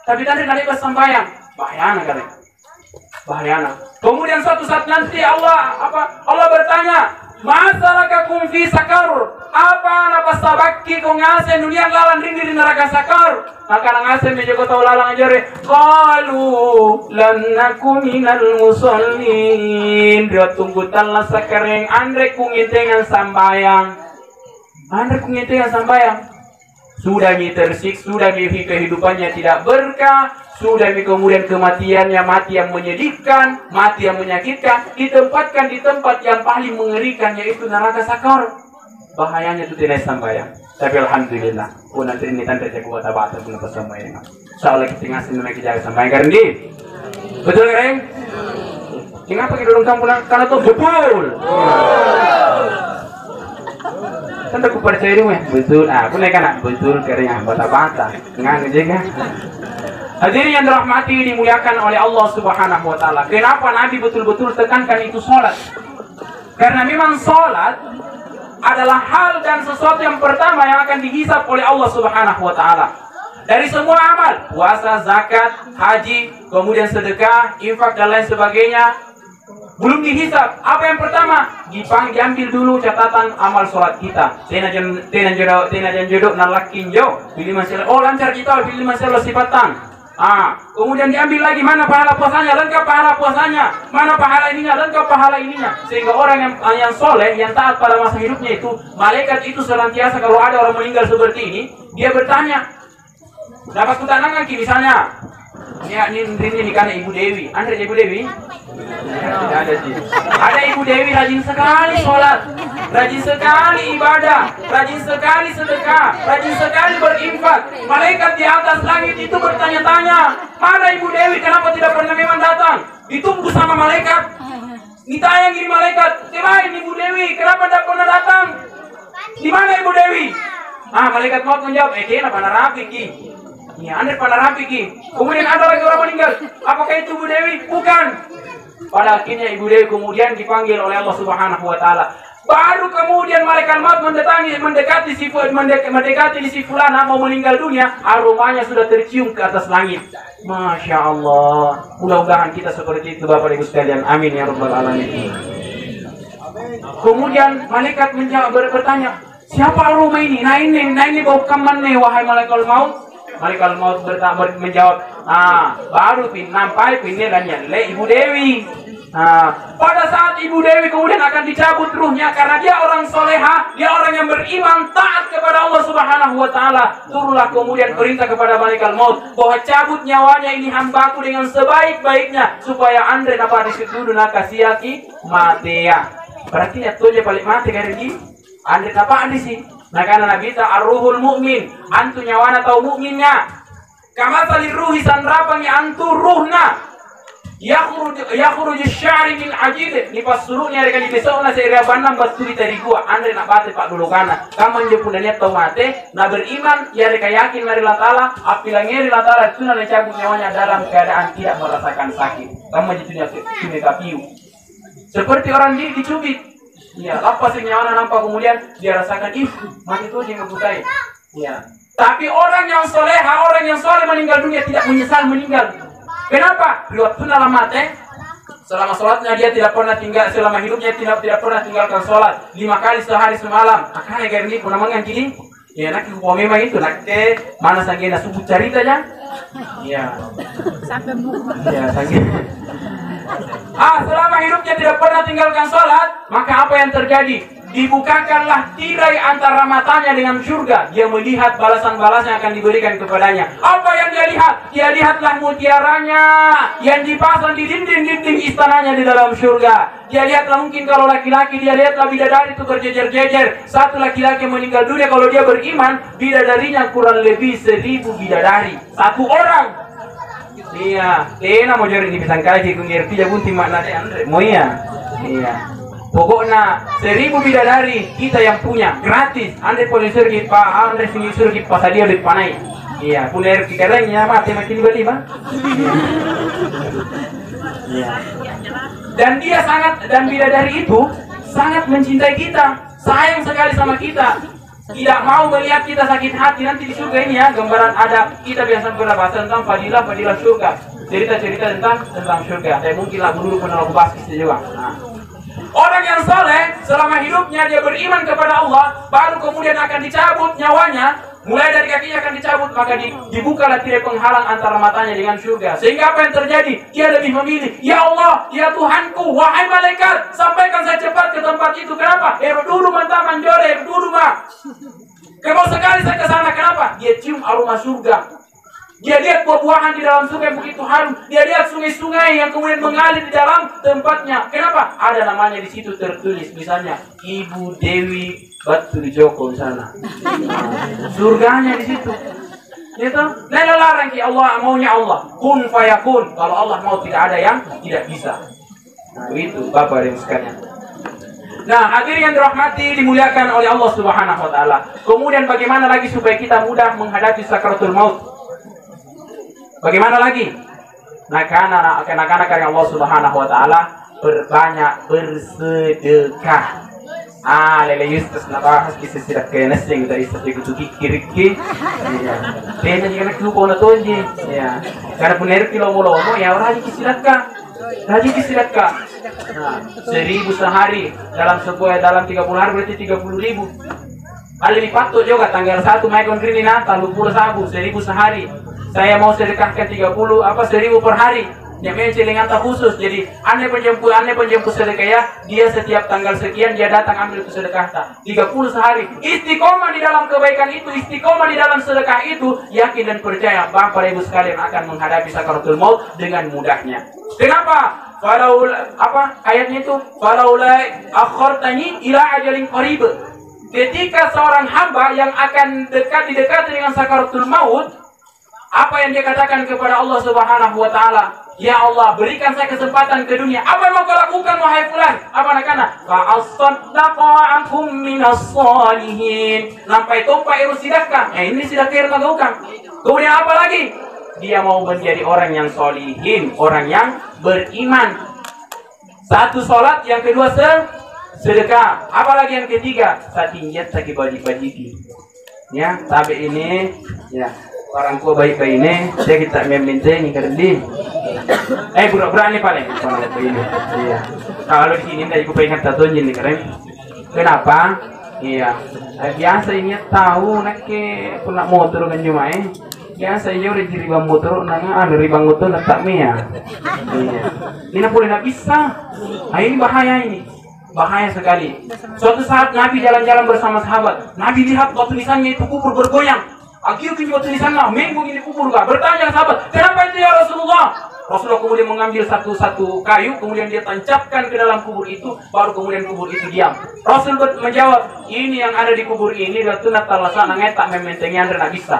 Speaker 1: tapi tadi nalibas sambayang. Bahayana kali. Bahayana. Kemudian suatu saat nanti Allah bertanya, masalakakum fi sakar? Apa napa sabaki kau ngasih dunia lalan ringgit di neraka sakar? Maka ngasih menjaga tahu lalang ajare. Qalu lan naku minal musallin. Dia tunggu tanlah sakareng andre kungitengan sambayang. Andre kungitengan sambayang. Sudah tersik, sudah kehidupannya tidak berkah, sudah kemudian kematiannya mati yang menyedihkan, mati yang menyakitkan, ditempatkan di tempat yang paling mengerikan, yaitu neraka sakar. Bahayanya itu tidak sambayang. Tapi alhamdulillah, nanti ini tanda saya kuat abad pun apa sambayang. Soalnya kita ngasih nama kita sambayang kan di, betul kan? Kenapa kita dorong kamu karena itu betul. Kan aku percaya dulu ya, betul. Aku naik anak betul karena bata-bata, nggak jaga. Hadirin yang dirahmati dimuliakan oleh Allah Subhanahu wa taala. Kenapa Nabi betul-betul tekankan itu salat? Karena memang salat adalah hal dan sesuatu yang pertama yang akan dihisab oleh Allah Subhanahu wa taala. Dari semua amal, puasa, zakat, haji, kemudian sedekah, infak dan lain sebagainya, belum dihisab. Apa yang pertama? Diambil dulu catatan amal sholat kita. Tena jodoh nalakin jauh. Pilih masalah. Oh lancar kita. Pilih masalah sifatan. Kemudian diambil lagi mana pahala puasanya, lengkap pahala puasanya. Mana pahala ininya, lengkap pahala ininya. Sehingga orang yang soleh, yang taat pada masa hidupnya itu, malaikat itu senantiasa kalau ada orang meninggal seperti ini, dia bertanya, dapat kutanangan ki misalnya. Ini karena Ibu Dewi. Anda Ibu Dewi? Tidak ada sih. Ada Ibu Dewi rajin sekali sholat, rajin sekali ibadah, rajin sekali sedekah, rajin sekali berinfak. Malaikat di atas langit itu bertanya-tanya, mana Ibu Dewi? Kenapa tidak pernah memang datang? Ditunggu sama malaikat. Ini Ditanya gini malaikat, "Kemarin Ibu Dewi, kenapa tidak pernah datang? Di mana Ibu Dewi?" Malaikat maut menjawab, "Kena pada rapi ki." Ya, Anda pada rapi ki. Kemudian ada lagi orang meninggal. Apakah itu Ibu Dewi? Bukan. Pada akhirnya Ibu Dewi kemudian dipanggil oleh Allah Subhanahu wa taala. Baru kemudian malaikat maut mendekati si fulana mau meninggal dunia, aromanya sudah tercium ke atas langit. Masya Allah. Mudah-mudahan kita seperti itu Bapak Ibu sekalian. Amin ya rabbal alamin. Kemudian malaikat bertanya, "Siapa aroma ini? Nah ini bau kaman nih wahai malaikat maut." Malaikat maut menjawab, baru nampai pindahannya le Ibu Dewi. Pada saat Ibu Dewi kemudian akan dicabut ruhnya karena dia orang soleha, dia orang yang beriman, taat kepada Allah Subhanahu wa taala. Turunlah kemudian perintah kepada malaikat maut bahwa cabut nyawanya ini hambaku dengan sebaik-baiknya supaya Andre dapat disitu nakasiaki mati ya. Berarti ya tuh paling mati kali ini. Andre dapat di sini. Nah karena Nabi ta arruhul mu'min, antu nyawana tau mukminnya. Kama salir ruhi sanrapangnya antu ruhna. Yakhruju syari min ajid. Ni pas suruhnya rekan di besokna seira banam basturi tadi gua. Andre nak bate pak dulu kana. Kamu jepun niat tau mate, na beriman ya reka yakin mari Allah taala, apabila ngeri Allah taala tuna cabut nyawanya dalam keadaan tidak merasakan sakit. Kamu jitunya kapiu. Seperti orang dicubit. Ya, lepas nyawa nampak kemudian dia rasakan mati itu dia membukai. Ya. Tapi orang yang soleha, orang yang soleh meninggal dunia tidak menyesal meninggal. Kenapa? Lihat sunnah mati. Selama sholatnya dia tidak pernah tinggal, selama hidupnya tidak pernah tinggalkan sholat 5 kali sehari semalam. Akan agar ini pun namanya gini. Ya, nak kau memang itu nak mana sanggena subuh ceritanya. Ya. Sampai ya, sanggena. Selama hidupnya tidak pernah tinggalkan sholat, maka apa yang terjadi? Dibukakanlah tirai antara matanya dengan surga. Dia melihat balasan-balasan yang akan diberikan kepadanya. Apa yang dia lihat? Dia lihatlah mutiaranya yang dipasang di dinding-dinding istananya di dalam surga. Dia lihatlah mungkin kalau laki-laki, dia lihatlah bidadari itu berjejer-jejer. Satu laki-laki meninggal dunia kalau dia beriman, bidadarinya kurang lebih 1000 bidadari. Satu orang. Iya, mau jadi di pisang kaji ngerti bunti makna de Andre. Mau iya. Pokoknya 1000 bidadari kita yang punya gratis. Andre boleh surgi Pak, Andre sini surgi pas dia lebih panai. Iya, punya rezeki kerengnya mati makin tiba-tiba. Iya. Dan bidadari itu sangat mencintai kita, sayang sekali sama kita. Tidak mau melihat kita sakit hati. Nanti di surga ini ya gambaran ada, kita biasa berbahas tentang fadilah surga, cerita-cerita tentang surga. Tapi mungkinlah dulu pernah aku bahas juga. Orang yang soleh selama hidupnya dia beriman kepada Allah, baru kemudian akan dicabut nyawanya, mulai dari kakinya akan dicabut, maka dibukalah tirai penghalang antara matanya dengan surga. Sehingga apa yang terjadi? Dia lebih memilih, ya Allah, ya Tuhanku, wahai malaikat, sampaikan saya cepat ke tempat itu. Kenapa? Dulu mantaman jore, dulu mah. Kemau sekali saya ke sana. Kenapa? Dia cium aroma surga. Dia lihat buah-buahan di dalam surga yang begitu harum. Dia lihat sungai-sungai yang kemudian mengalir di dalam tempatnya. Kenapa? Ada namanya di situ tertulis, misalnya Ibu Dewi Batu Joko di sana. Surganya di situ. Itu. Nah, larang ki Allah, maunya Allah. Kun fayakun. Kalau Allah mau tidak ada yang tidak bisa. Nah, itu Bapak dan sekalian. Nah, hadirin yang dirahmati, dimuliakan oleh Allah Subhanahu wa taala. Kemudian bagaimana lagi supaya kita mudah menghadapi sakaratul maut? Bagaimana lagi? Nah, karena Allah Subhanahu wa taala berbanyak bersedekah. Lele yustas na bahas kisah sidak kaya nasing dari satu kiri-kiri. Ya. Tena jika nak lupa na tonji. Ya. Karena puner kilo molo ya orang kisidak ka. 1000 sehari dalam 30 hari berarti 30.000. Alimi patut juga tanggal 1 Mei kongrini na 30 sabu 1000 sehari. Saya mau sedekahkan 1000 per hari. Yang celengan tak khusus. Jadi ane penjemput sedekah ya. Dia setiap tanggal sekian dia datang ambil itu sedekah tak. 30 sehari. Istiqomah di dalam kebaikan itu, istiqomah di dalam sedekah itu, yakin dan percaya Bapak Ibu sekalian akan menghadapi sakaratul maut dengan mudahnya. Kenapa? Ayatnya itu falaula akhartani ila ajalin qarib. Ketika seorang hamba yang akan didekati dengan sakaratul maut, apa yang dia katakan kepada Allah Subhanahu wa taala? Ya Allah, berikan saya kesempatan ke dunia. Apa yang mau kau lakukan, wahai fulan? Apa nakana? Fa'asaddaqa ankum minas salihin. Nampai topa iru sidakah. Ini sidakah iru tagaukang. Kemudian apa lagi? Dia mau menjadi orang yang solihin, orang yang beriman. Satu sholat, yang kedua sedekah. Apalagi yang ketiga, satinjat sakit bajik-bajiki. Ya, tapi ini, ya orang tua baik-baik ini, saya kita membentengi kerdi. Burak-burak ini paling ini. Iya. Kalau di sini tadi aku pengen tatonjin nih keren. Kenapa? Iya. Biasa ini tahu nak ke punak motor kan cuma biasa aja udah jadi ribang motor, ada ribang motor letak mia. Iya. Ini boleh nak bisa. Ini bahaya ini. Bahaya sekali. Suatu saat Nabi jalan-jalan bersama sahabat. Nabi lihat batu nisannya itu kubur bergoyang. Akhirnya buat tulisannya, minggu ini kubur gak? Bertanya sahabat, kenapa itu ya Rasulullah? Rasulullah kemudian mengambil satu kayu, kemudian dia tancapkan ke dalam kubur itu, baru kemudian kubur itu diam. Rasul menjawab, ini yang ada di kubur ini, itu natalasa ngetak mementengnya anda bisa.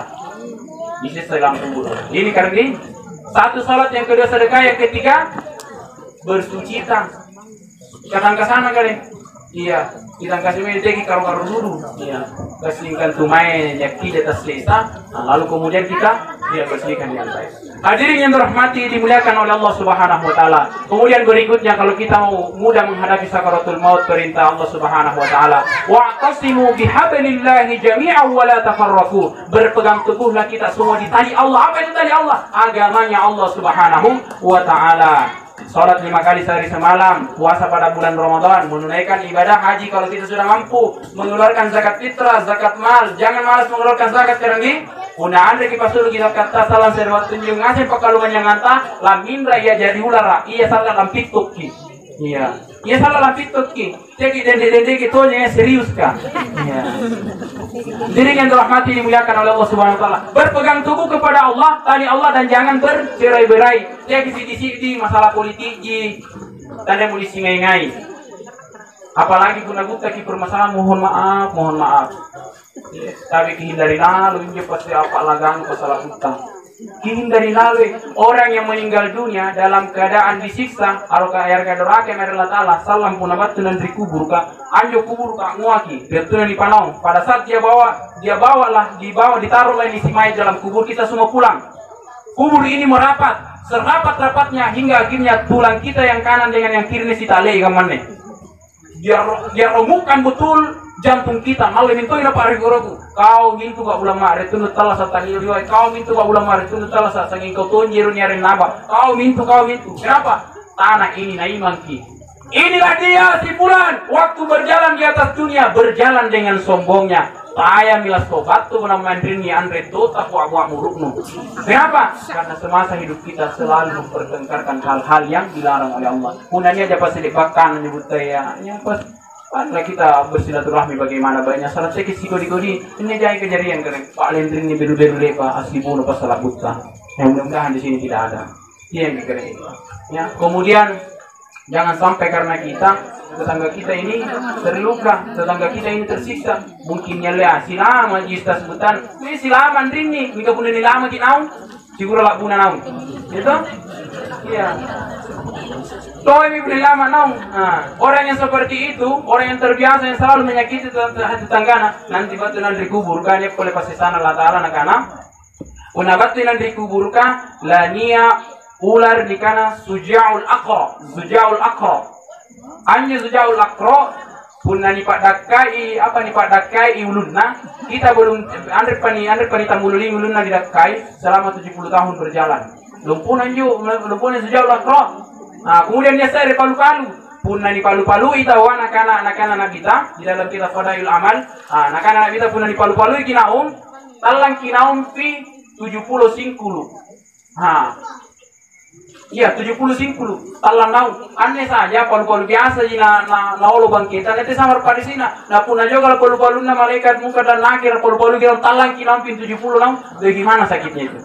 Speaker 1: Bisa dalam kubur. Ini karena ini, satu salat, yang kedua sedekah, yang ketiga bersucita. Kadang ke sana kalian. Iya, kita kasih meditasi kalau dulu. Iya, bersihkan tumai nyaki di atas desa. Lalu kemudian kita bersihkan di lantai. Hadirin yang dirahmati, dimuliakan oleh Allah Subhanahu Wa Taala. Kemudian berikutnya, kalau kita mau mudah menghadapi sakaratul maut, perintah Allah Subhanahu Wa Taala, wa'tasimu bihablillahi jami'an wa la tafarraqu. Berpegang teguhlah kita semua di tali Allah. Apa itu tali Allah? Agamanya Allah Subhanahu Wa Taala. Sholat 5 kali sehari semalam, puasa pada bulan Ramadan, menunaikan ibadah haji kalau kita sudah mampu, mengeluarkan zakat fitrah, zakat mal. Jangan malas mengeluarkan zakat karena ini punaan dari pasul kita kata salam serwat tunjung ngasih pakalungan yang nganta lamindra ia jadi ulara ia salah lampit tukki. Iya, ia salah lampit tukki. Jadi dende gitu nya serius kah? Iya. Jadi yang dirahmati, dimuliakan oleh Allah Subhanahu Wa Taala, berpegang teguh kepada Allah, tali Allah, dan jangan bercerai-berai. Dia kisi-kisi masalah politik, tanda mau disingai-ngai. Apalagi guna ki permasalahan, mohon maaf. Tapi kihindari lalu, ini pasti apa lagang masalah utang. Kihindari lalu, orang yang meninggal dunia dalam keadaan disiksa, aroka ayar kadorake merela ta'ala, salam punabat tunan dikubur ka, anjo kubur ka nguaki, bertunan di panau. Pada saat dia ditaruhlah ini simai dalam kubur, kita semua pulang. Kubur ini merapat, serapat-rapatnya hingga akhirnya tulang kita yang kanan dengan yang kiri ini sitalei kamanne. Dia romukan betul jantung kita. Malah minto ina pare goroku. Kau mintu ka ulama retunu tala sa tangil riwai. Kau mintu ka ulama retunu tala sa sanging kau tonjeru nyari naba. Kau mintu. Kenapa? Tanah ini naimangki. Inilah dia si fulan. Waktu berjalan di atas dunia, berjalan dengan sombongnya. Saya milas tobat tu menaman diri andre tota kuak muruknu. Kenapa? Karena semasa hidup kita selalu mempertengkarkan hal-hal yang dilarang oleh Allah. Punanya aja pasti dipakan menyebut saya. Pas pada kita bersilaturahmi bagaimana banyak salat saya kisi kodi ini jangan kejadian keren. Pak Lendrin ini beru-beru lepa asli bunuh pas salah buta. Yang mudah-mudahan di sini tidak ada. Dia yang keren. Ya, kemudian jangan sampai karena tetangga kita ini terluka, tetangga kita ini tersiksa. Mungkin nyala silama jista sebutan. Ini silaman rini, mika pun ini lama kinau, siguro lak puna nau. Itu? Iya. Toh ini pun lama nau. Orang yang seperti itu, orang yang terbiasa yang selalu menyakiti tetanggana, nanti batu nanti kuburkan ya oleh pasti sana la taala nakana. Una batu nanti kuburkan lania ular di kana sujaul aqra. Hanya sujaul aqra pun ni pak dakai ulunna kita belum andre pani tamululing ulunna di dakai selama 70 tahun berjalan. Lumpunan sujaul aqra. Kemudian dia saya palu-palu pun ni palu-palu ita wana kana anak-anak kita di dalam kitab Fadail Amal. Anak-anak kita pun ni palu-palu kinaum talang kinaum fi 70 singkulu. Iya, 70 singkulu. Talang nau. Aneh saja palu-palu biasa di na olo bangkitan itu sama pada sini. Nah pun aja kalau palu-palu na malaikat muka dan nakir palu-palu kita talang kinam pin 70 nau. Bagaimana sakitnya itu?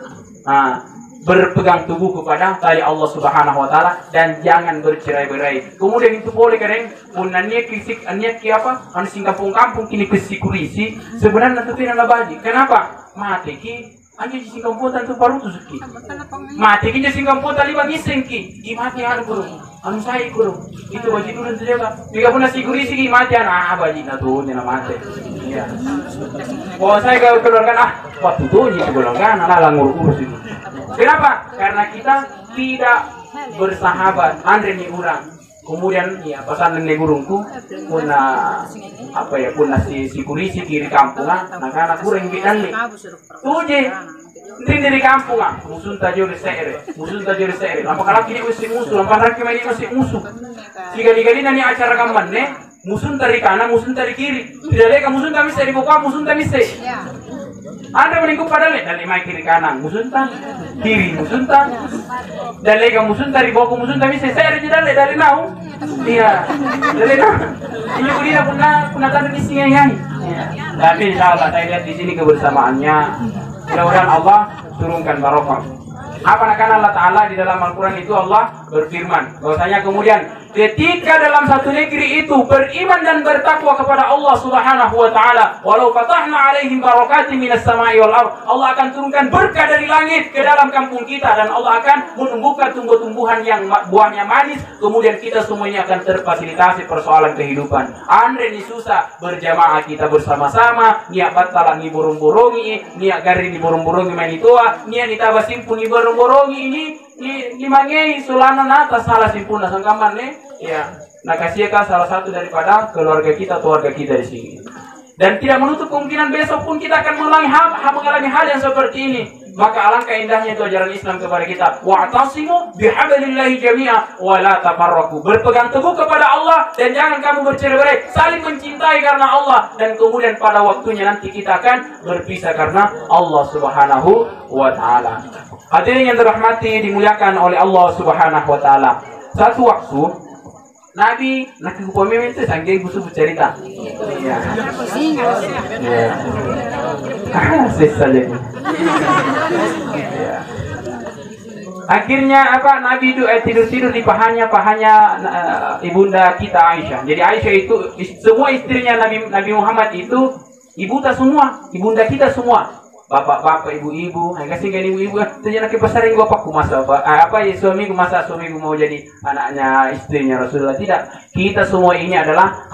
Speaker 1: Berpegang teguh kepada tali Allah Subhanahu Wa Taala dan jangan bercerai-berai. Kemudian itu boleh kadang punannya kisik ania kiapa? Anu sing kampung-kampung kini kisikurisi sebenarnya itu tidak baji. Kenapa? Mati ki Anjir di singkamputan tu baru tu suki. Mati kinja singkamputan liba ngiseng ki. Mati anu guru. Anu saya guru. Itu baji dulu tu jaga. Jika pun nasi gurih sih mati anu baji na tu ni na mati. Iya. Kalau saya kalau keluarkan waktu tu ni keluarkan langur urus itu. Kenapa? Karena kita tidak bersahabat. Andre ni orang. Kemudian ya pasan nenek gurungku puna apa ya puna si kurisi kiri kampung anak kurang bidan nih tuje dari kampung musuh tajur seere lampak laki ini usik musuh lampak laki ini usik musuh kali nani acara kaman nih musuh dari kanan musuh dari kiri tidak ada musuh kami dari buka musuh kami Anda melingkup pada lek dari mai kiri kanan musuh kiri musuh dan lega musuh dari bawah musuh kami saya dari nau iya dari nau ini kuliah pernah tahu di sini ya tapi insyaallah saya lihat di sini kebersamaannya mudah-mudahan Allah turunkan barokah apa nakana Allah Ta'ala di dalam Al-Quran itu Allah berfirman bahwasanya kemudian ketika dalam satu negeri itu beriman dan bertakwa kepada Allah Subhanahu wa Ta'ala, walau fatahna alaihim barakatim minas sama'i wal ardh, Allah akan turunkan berkah dari langit ke dalam kampung kita dan Allah akan menumbuhkan tumbuh-tumbuhan yang buahnya manis, kemudian kita semuanya akan terfasilitasi persoalan kehidupan. Andre ni susah berjamaah kita bersama-sama, niat batala ni borong-borongi, niat gari ni borong-borongi main tua, niat ni tabah simpun ni borong-borongi ini mangai sulana nata salah simpuna sangkaman nih ya nakasiaka salah satu daripada keluarga kita di sini dan tidak menutup kemungkinan besok pun kita akan mengalami hal yang seperti ini maka alangkah indahnya itu ajaran Islam kepada kita wa'tasimu bihablillahi jami'a wa la tafarraqu berpegang teguh kepada Allah dan jangan kamu bercerai-berai saling mencintai karena Allah dan kemudian pada waktunya nanti kita akan berpisah karena Allah Subhanahu wa Ta'ala. Hadirin yang terhormati dimuliakan oleh Allah Subhanahu wa Ta'ala. Satu waktu Nabi nak pemimpin itu sanggeng gusu bercerita. Iya. Sesale. Akhirnya apa Nabi itu tidur di pahanya ibunda kita Aisyah. Jadi Aisyah itu semua istrinya Nabi Muhammad itu ibunda kita semua. Bapak-bapak, ibu-ibu, kasih kan ibu-ibu ternyata ke pasar yang bapak masa apa ya suamiku mau jadi anaknya istrinya Rasulullah tidak. Kita semua ini adalah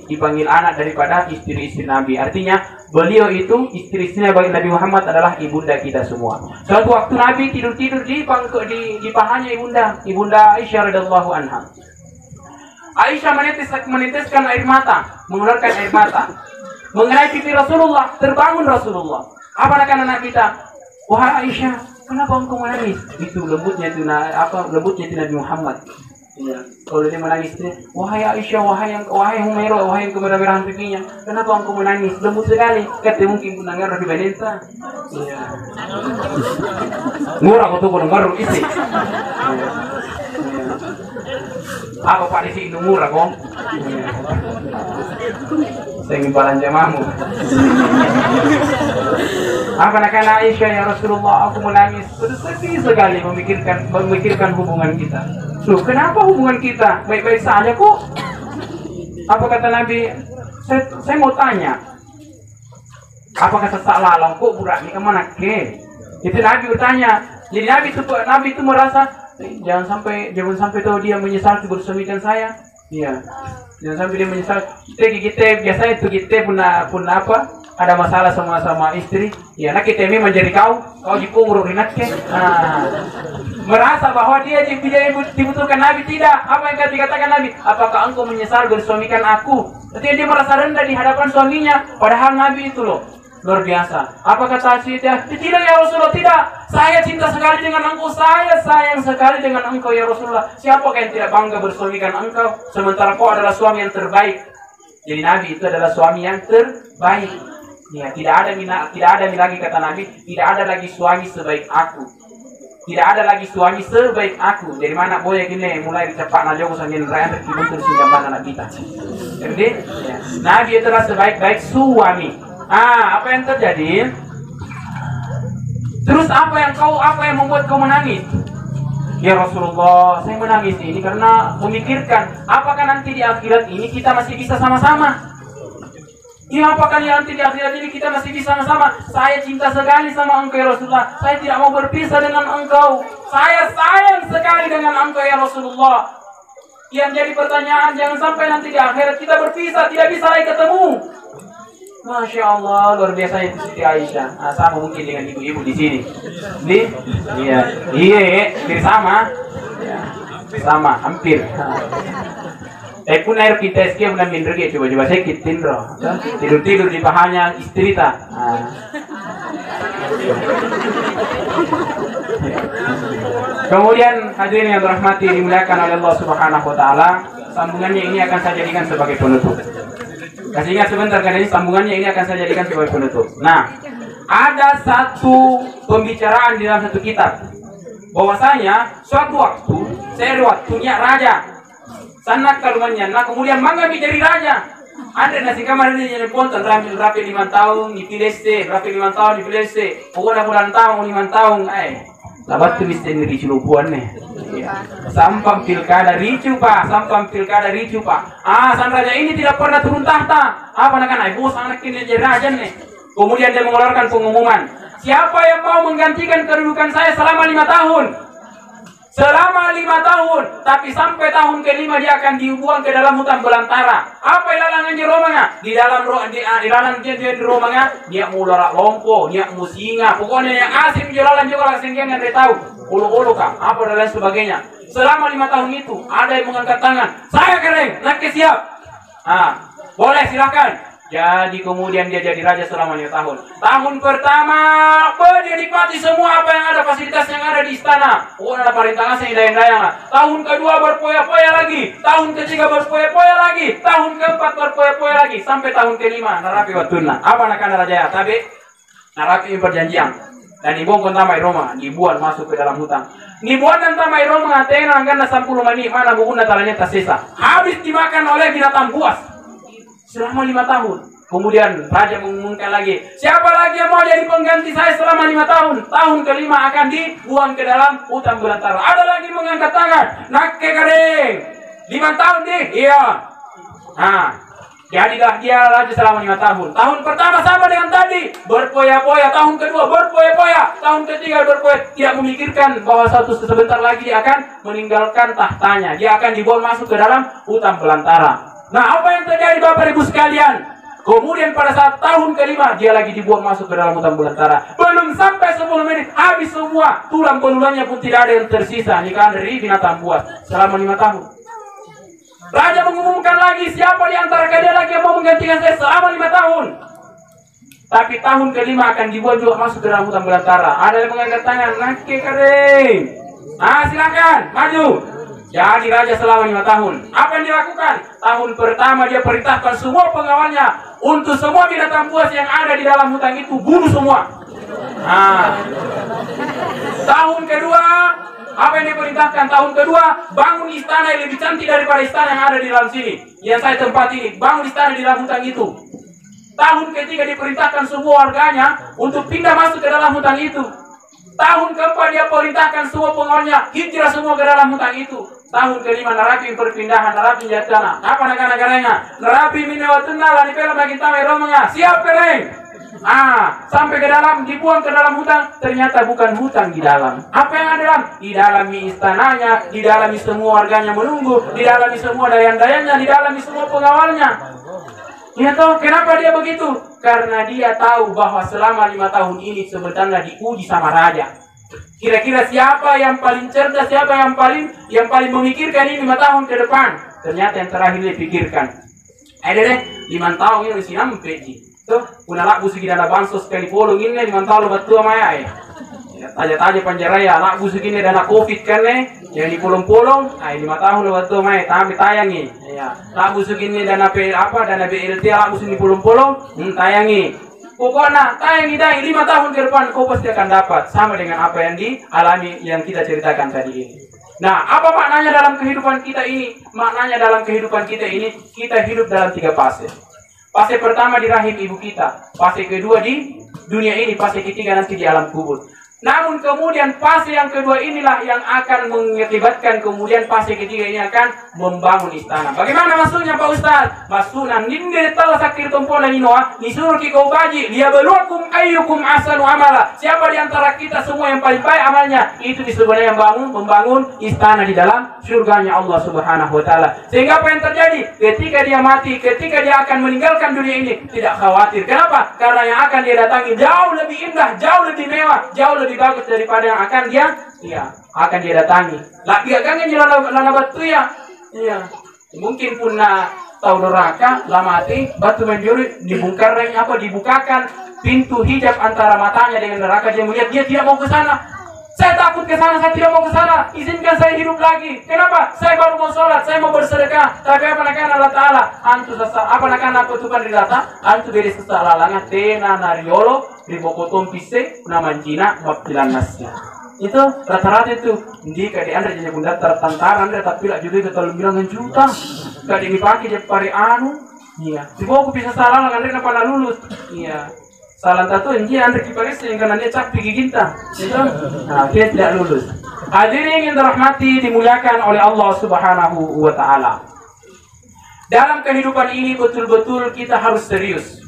Speaker 1: dipanggil anak daripada istri-istri Nabi. Artinya beliau itu istri-istrinya bagi Nabi Muhammad adalah ibunda kita semua. Suatu waktu Nabi tidur di pahanya ibunda Aisyah radhiyallahu anha. Aisyah meneteskan air mata, mengeluarkan air mata. Mengenai pipi Rasulullah, terbangun Rasulullah. Apa anak kita? Wahai Aisyah, kenapa engkau menangis? Itu lembutnya itu Nabi Muhammad. Ya, kalau dia menangis, wahai Aisyah, wahai Humairah, wahai yang kemerah-merahan pipinya, kenapa engkau menangis? Lembut sekali. Kata mungkin mendengar di Benenta. Ya. Murah kau tuh baru isi. Ya. Apa Pak di sini murah kong? Saya ngimpalan jamamu. Apa nak Aisyah ya Rasulullah, aku menangis sedih sekali memikirkan hubungan kita. Loh, kenapa hubungan kita baik-baik saja kok? Apa kata Nabi? Saya mau tanya. Apa kata Sa'lalang kok burak ni kemana ke? Itu Nabi bertanya. Jadi Nabi itu merasa jangan sampai tahu dia menyesal bersamikan saya. Iya. Jangan sampai dia menyesal. Kita biasa itu kita pun apa? Ada masalah sama istri. Ya, nak kita memang menjadi kau dipunggur rinat ke. Merasa bahwa dia dibutuhkan Nabi tidak. Apa yang dikatakan Nabi? Apakah engkau menyesal bersuamikan aku? Artinya dia merasa rendah di hadapan suaminya. Padahal Nabi itu loh luar biasa. Apa kata dia? Tidak ya Rasulullah, tidak. Saya cinta sekali dengan engkau. Saya sayang sekali dengan engkau ya Rasulullah. Siapakah yang tidak bangga bersuamikan engkau? Sementara kau adalah suami yang terbaik. Jadi Nabi itu adalah suami yang terbaik. Ya, tidak ada lagi kata Nabi, tidak ada lagi suami sebaik aku. Tidak ada lagi suami sebaik aku. Dari mana boleh gini mulai dicepat najo kusangin raya terkibun sehingga mana anak kita. Jadi, ya. Nabi adalah sebaik-baik suami. Apa yang terjadi? Terus apa yang membuat kau menangis? Ya Rasulullah, saya menangis ini karena memikirkan apakah nanti di akhirat ini kita masih bisa sama-sama. Ini apakah nanti di akhirat ini kita masih bisa sama? Saya cinta sekali sama engkau ya Rasulullah. Saya tidak mau berpisah dengan engkau. Saya sayang sekali dengan engkau ya Rasulullah. Yang jadi pertanyaan, jangan sampai nanti di akhirat kita berpisah, tidak bisa lagi ketemu. Masya Allah, luar biasa itu Siti Aisyah. Nah, sama mungkin dengan ibu-ibu di sini. Iya, sama. Ya, sama, hampir. Pun air kita sekian bulan minder gitu, coba-coba sakit tindro, tidur di pahanya istri ta. Kemudian hadirin yang dirahmati dimuliakan oleh Allah Subhanahu Wa Taala, sambungannya ini akan saya jadikan sebagai penutup. Kasih ingat sebentar karena ini sambungannya ini akan saya jadikan sebagai penutup. Nah, ada satu pembicaraan di dalam satu kitab, bahwasanya suatu waktu saya waktunya raja. Sanak kalumannya, nah kemudian mangga jadi raja. Ada nasi kamar ini jadi ponton rapi 5 tahun di Pileste, rapi 5 tahun di Pileste. Pokoknya bulan tahun 5 tahun, labat tuh bisa ini ricu lupuan nih. Sampam pilkada ricu pak, sang raja ini tidak pernah turun tahta. Apa nak bos anak ini jadi raja nih. Kemudian dia mengeluarkan pengumuman, siapa yang mau menggantikan kedudukan saya selama 5 tahun? Selama 5 tahun, tapi sampai tahun ke-5 dia akan dibuang ke dalam hutan belantara. Apa ilalangan di romanya? Di dalam romanya dia mau lorak lompo, dia mau singa, pokoknya yang asing jualan juga langsung yang dia tahu. Ulu-ulu kah, apa dan lain sebagainya. Selama 5 tahun itu ada yang mengangkat tangan, saya kering, nakes siap. Boleh silakan. Jadi kemudian dia jadi raja selama 5 tahun. Tahun pertama, dia nikmati semua apa yang ada, fasilitas yang ada di istana. Ada perintangan sedayang-dayang. Tahun kedua berpoya-poya lagi. Tahun ketiga berpoya-poya lagi. Tahun keempat berpoya-poya lagi. Sampai tahun kelima, narapi watuna. Apa nak raja? Tapi narapi perjanjian. Dan dibuang tamai Roma, dibuat masuk ke dalam hutan. Dibuat dan tamai Roma, tenang karena 10 menit mana bukuna talanya tersisa. Habis dimakan oleh binatang buas. Selama 5 tahun. Kemudian raja mengumumkan lagi, siapa lagi yang mau jadi pengganti saya selama 5 tahun? Tahun ke-5 akan dibuang ke dalam hutan belantara. Ada lagi mengangkat tangan, nak kering. 5 tahun deh, iya. Jadilah dia raja selama 5 tahun. Tahun pertama sama dengan tadi, berpoya-poya. Tahun kedua berpoya-poya. Tahun ketiga berpoya. Tidak memikirkan bahwa sebentar lagi dia akan meninggalkan tahtanya. Dia akan dibawa masuk ke dalam hutan belantara. Nah, apa yang terjadi Bapak Ibu sekalian? Kemudian pada saat tahun ke-5 dia lagi dibuang masuk ke dalam hutan belantara. Belum sampai 10 menit habis semua. Tulang belulangnya pun tidak ada yang tersisa. Nikahan dari binatang buas selama 5 tahun. Raja mengumumkan lagi, siapa di antara kalian lagi yang mau menggantikan saya selama 5 tahun? Tapi tahun ke-5 akan dibuang juga masuk ke dalam hutan belantara. Ada yang mengangkat tangan, nake kering. Silakan maju. Jadi raja selama 5 tahun. Apa yang dilakukan? Tahun pertama dia perintahkan semua pengawalnya untuk semua binatang buas yang ada di dalam hutan itu bunuh semua. Tahun kedua, apa yang diperintahkan? Tahun kedua, bangun istana yang lebih cantik daripada istana yang ada di dalam sini. Yang saya tempat ini, bangun istana di dalam hutan itu. Tahun ketiga diperintahkan semua warganya untuk pindah masuk ke dalam hutan itu. Tahun keempat dia perintahkan semua pengawalnya hijrah semua ke dalam hutan itu. Tahun kelima narapi perpindahan, narapi jatana. Apa negaranya? Narapi minewatuna lani pela makin tamai romanya. Siap kering. Sampai ke dalam, dibuang ke dalam hutan. Ternyata bukan hutan di dalam. Apa yang ada dalam? Di dalam istananya, di dalam semua warganya menunggu, di dalam semua dayan-dayannya, di dalam semua pengawalnya. Ya tahu kenapa dia begitu? Karena dia tahu bahwa selama 5 tahun ini sebenarnya diuji sama raja. Kira-kira siapa yang paling cerdas, siapa yang paling memikirkan ini 5 tahun ke depan? Ternyata yang terakhir dia pikirkan. Deh, 5 tahun ini masih nampak. Tuh, punalak busuk dana bansos sekali polong ini 5 tahun lebat tua maya. Taja-taja panjaraya, anak busuk ini dana covid kan yang di polong-polong, 5 tahun lebat tua maya, tapi tayangi. Anak busuk ini dana dana BLT, anak busuk di polong-polong, tayangi. Pokoknya tayangi dah 5 tahun ke depan kau pasti akan dapat sama dengan apa yang dialami yang kita ceritakan tadi ini. Nah, apa maknanya dalam kehidupan kita ini? Maknanya dalam kehidupan kita ini kita hidup dalam 3 fase. Fase pertama di rahim ibu kita, fase kedua di dunia ini, fase ketiga nanti di alam kubur. Namun kemudian fase yang kedua inilah yang akan mengakibatkan kemudian fase ketiga ini akan membangun istana. Bagaimana maksudnya Pak Ustaz? Maksudnya ninde tala sakir tompola ninoa disuruh kau baji dia beluakum ayyukum ahsanu amala. Siapa di antara kita semua yang paling baik amalnya? Itu sebenarnya membangun istana di dalam surganya Allah Subhanahu wa taala. Sehingga apa yang terjadi? Ketika dia mati, ketika dia akan meninggalkan dunia ini, tidak khawatir. Kenapa? Karena yang akan dia datangi jauh lebih indah, jauh lebih mewah, jauh lebih bagus daripada yang akan akan dia datangi. Lah dia kangen lana batu ya. Iya. Mungkin pun tahu neraka, lah mati, batu menjuri dibukakan pintu hijab antara matanya dengan neraka. Dia melihat dia tidak mau ke sana. Saya takut ke sana, saya tidak mau ke sana. Izinkan saya hidup lagi. Kenapa? Saya baru mau sholat, saya mau bersedekah. Tapi apa nak Allah Taala? Antu sasa, apa nak apa tukan rilata? Antu beri sesa lalanga tena nariolo di bokotom pise namanjina wakilan nasya. Itu rata-rata itu di kadi Anda jadi bunda tertantara Anda tapi lah juga kalau bilang juta. Kadi dipakai jadi pari anu. Iya. Di bawah bisa salah Anda kenapa lulus? Iya. Salah satu yang Anda kiparis yang karena dia cap gigi ginta. Itu nah, dia tidak lulus. Hadirin yang dirahmati dimuliakan oleh Allah Subhanahu wa taala. Dalam kehidupan ini betul-betul kita harus serius.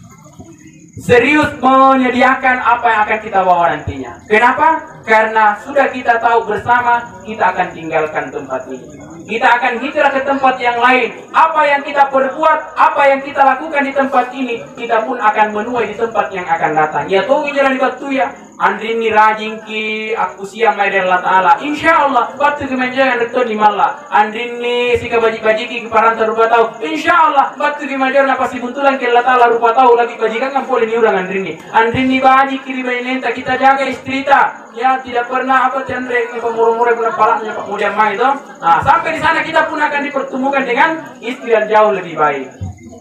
Speaker 1: Serius menyediakan apa yang akan kita bawa nantinya. Kenapa? Karena sudah kita tahu bersama kita akan tinggalkan tempat ini. Kita akan hijrah ke tempat yang lain. Apa yang kita perbuat, apa yang kita lakukan di tempat ini, kita pun akan menuai di tempat yang akan datang. Ya tunggu jalan di batu ya. Andrini rajin ki aku siang mai dari Allah Taala. Insyaallah batu kemenjangan rektor di malla. Andrini sika baji-baji ki paranta rupa tahu. Insyaallah batu kemenjangan pasti buntulan ke Allah Taala rupa tahu lagi bajikan kan boleh diurang Andrini. Andrini baji kiri menenta kita jaga istri ta. Ya tidak pernah apa cendreng ini pemurung-murung bulan palanya Pak Muda mai itu. Nah, sampai di sana kita pun akan dipertemukan dengan istri yang jauh lebih baik.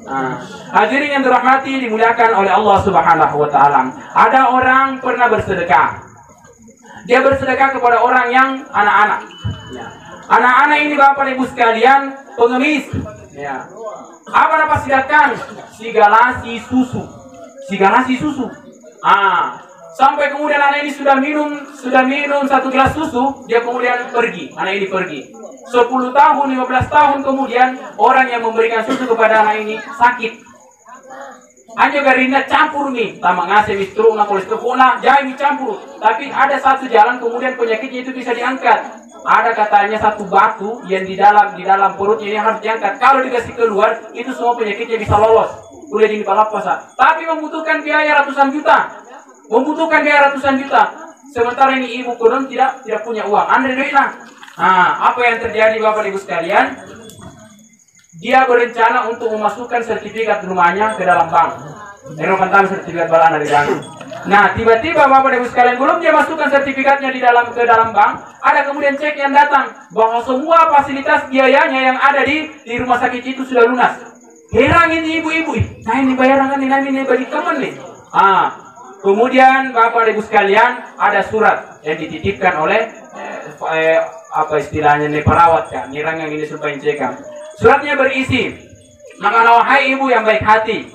Speaker 1: Nah, hadirin yang dirahmati dimuliakan oleh Allah Subhanahu wa taala. Ada orang pernah bersedekah. Dia bersedekah kepada orang yang anak-anak. Ya. Anak-anak ini Bapak Ibu sekalian pengemis. Ya. Apa nama sedekah? Sigalasi susu. Sigalasi susu. Sampai kemudian anak ini sudah minum 1 gelas susu, dia kemudian pergi. Anak ini pergi. 10 tahun, 15 tahun kemudian orang yang memberikan susu kepada anak ini sakit. Hanya garinda campur nih, tama ngasih mistruna kolesterol, jai campur. Tapi ada satu jalan kemudian penyakitnya itu bisa diangkat. Ada katanya satu batu yang di dalam perutnya ini harus diangkat. Kalau dikasih keluar, itu semua penyakitnya bisa lolos. Udah jadi palapasa. Tapi membutuhkan biaya ratusan juta. Sementara ini ibu konon tidak punya uang. Anda duitlah. Apa yang terjadi Bapak Ibu sekalian? Dia berencana untuk memasukkan sertifikat rumahnya ke dalam bank. Eropantam sertifikat balana di bank. Nah, tiba-tiba Bapak Ibu sekalian belum dia masukkan sertifikatnya ke dalam bank, ada kemudian cek yang datang bahwa semua fasilitas biayanya yang ada di rumah sakit itu sudah lunas. Heran ini ibu-ibu. Nah, ini bayaran ini bagi teman nih. Kemudian Bapak Ibu sekalian ada surat yang dititipkan oleh apa istilahnya nih perawat kan, nirang yang ini supaya cekam. Suratnya berisi, maka wahai ibu yang baik hati,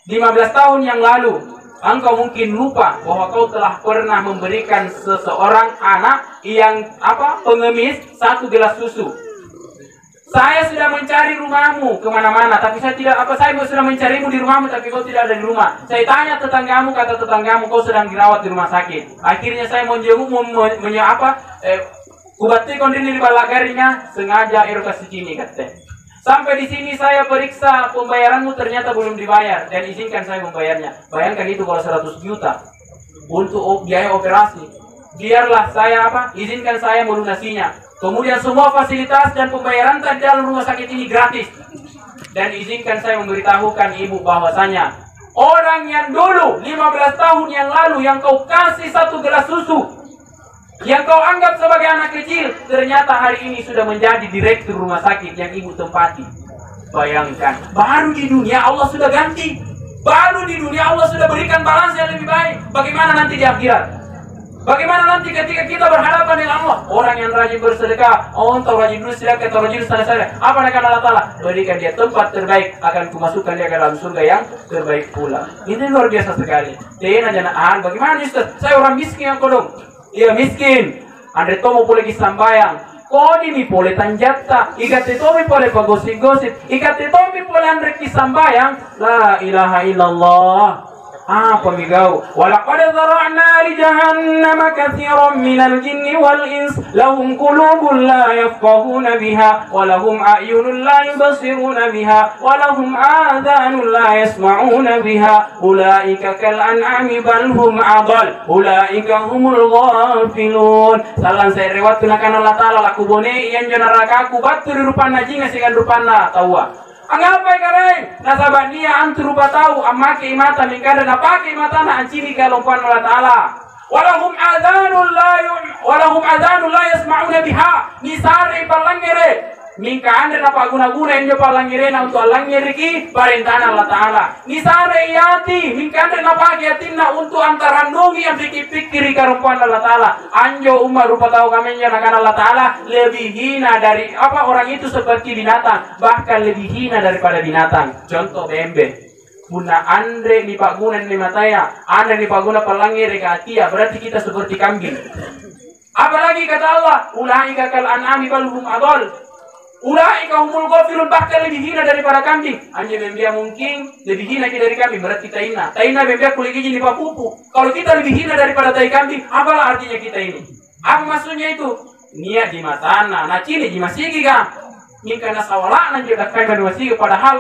Speaker 1: 15 tahun yang lalu engkau mungkin lupa bahwa kau telah pernah memberikan seseorang anak yang pengemis 1 gelas susu. Saya sudah mencari rumahmu kemana-mana, tapi saya sudah mencarimu di rumahmu, tapi kau tidak ada di rumah. Saya tanya tetanggamu, kata tetanggamu kau sedang dirawat di rumah sakit. Akhirnya saya menjenguk, kubati kondisi di balagarinya, sengaja erokasi sini kata. Sampai di sini saya periksa pembayaranmu ternyata belum dibayar dan izinkan saya membayarnya. Bayangkan itu kalau 100 juta untuk biaya operasi. Biarlah saya izinkan saya melunasinya. Kemudian semua fasilitas dan pembayaran di dalam rumah sakit ini gratis. Dan izinkan saya memberitahukan ibu bahwasanya orang yang dulu 15 tahun yang lalu yang kau kasih 1 gelas susu, yang kau anggap sebagai anak kecil, ternyata hari ini sudah menjadi direktur rumah sakit yang ibu tempati. Bayangkan, baru di dunia Allah sudah ganti. Baru di dunia Allah sudah berikan balans yang lebih baik. Bagaimana nanti di akhirat? Bagaimana nanti ketika kita berhadapan dengan Allah? Orang yang rajin bersedekah, entah rajin dulu sedekah atau rajin sana-sana. Apa yang akan Allah Ta'ala? Berikan dia tempat terbaik, akan kumasukkan dia ke dalam surga yang terbaik pula. Ini luar biasa sekali. Bagaimana Ustaz? Saya orang miskin yang kodong. Iya miskin. Andre tomo pole kisambayang. Kodi mi pole tanjatta. Ikate tomi pole pagosip-gosip. Ikate tomi pole andre kisambayang. La ilaha illallah. Pemigau. Walaqad zara'na li jahannama katsiran minal jinni wal ins lahum qulubun la yafqahuna biha wa lahum a'yunun la yubsiruna biha wa lahum adhanun la yasma'una biha ulaika kal an'ami bal hum adall ulaika humul ghafilun. Salan saya rewat tunakan Allah Ta'ala laku bone iyan jana rakaku batu di rupanna jinga sigan rupanna tawa. Angapai kareng nasaban dia antu rupa tahu amake imata mingkada napake imata na ancini kalompan Allah Ta'ala. Walahum adhanun la yasma'una biha. Nisare palangere mingka ande napa guna-guna enjo palangere na untuk alangere ki parentana Allah Ta'ala. Nisare yati mingka ande napa yatinna untuk antarandungi yang pikir-pikiri karompan Allah Ta'ala. Anjo umar rupa tahu kami akan Allah Ta'ala lebih hina dari orang itu seperti binatang, bahkan lebih hina daripada binatang. Contoh bembe. Bunda andre di pagunan di mataya, andre di paguna palangere ke atia, berarti kita seperti kambing. Apalagi kata Allah, ulaika kal an'ami bal hum adall. Ulaika humul ghafilun, bahkan lebih hina daripada kambing. Anje bembea mungkin lebih hina dari kambing, berarti taina. Taina bembea kulit gigi di papupu. Kalau kita lebih hina daripada tai kambing, apalah artinya kita ini? Apa maksudnya itu? Niat di matana, na cini di masigi ka. Mingka na sawala na juga kai di masigi, padahal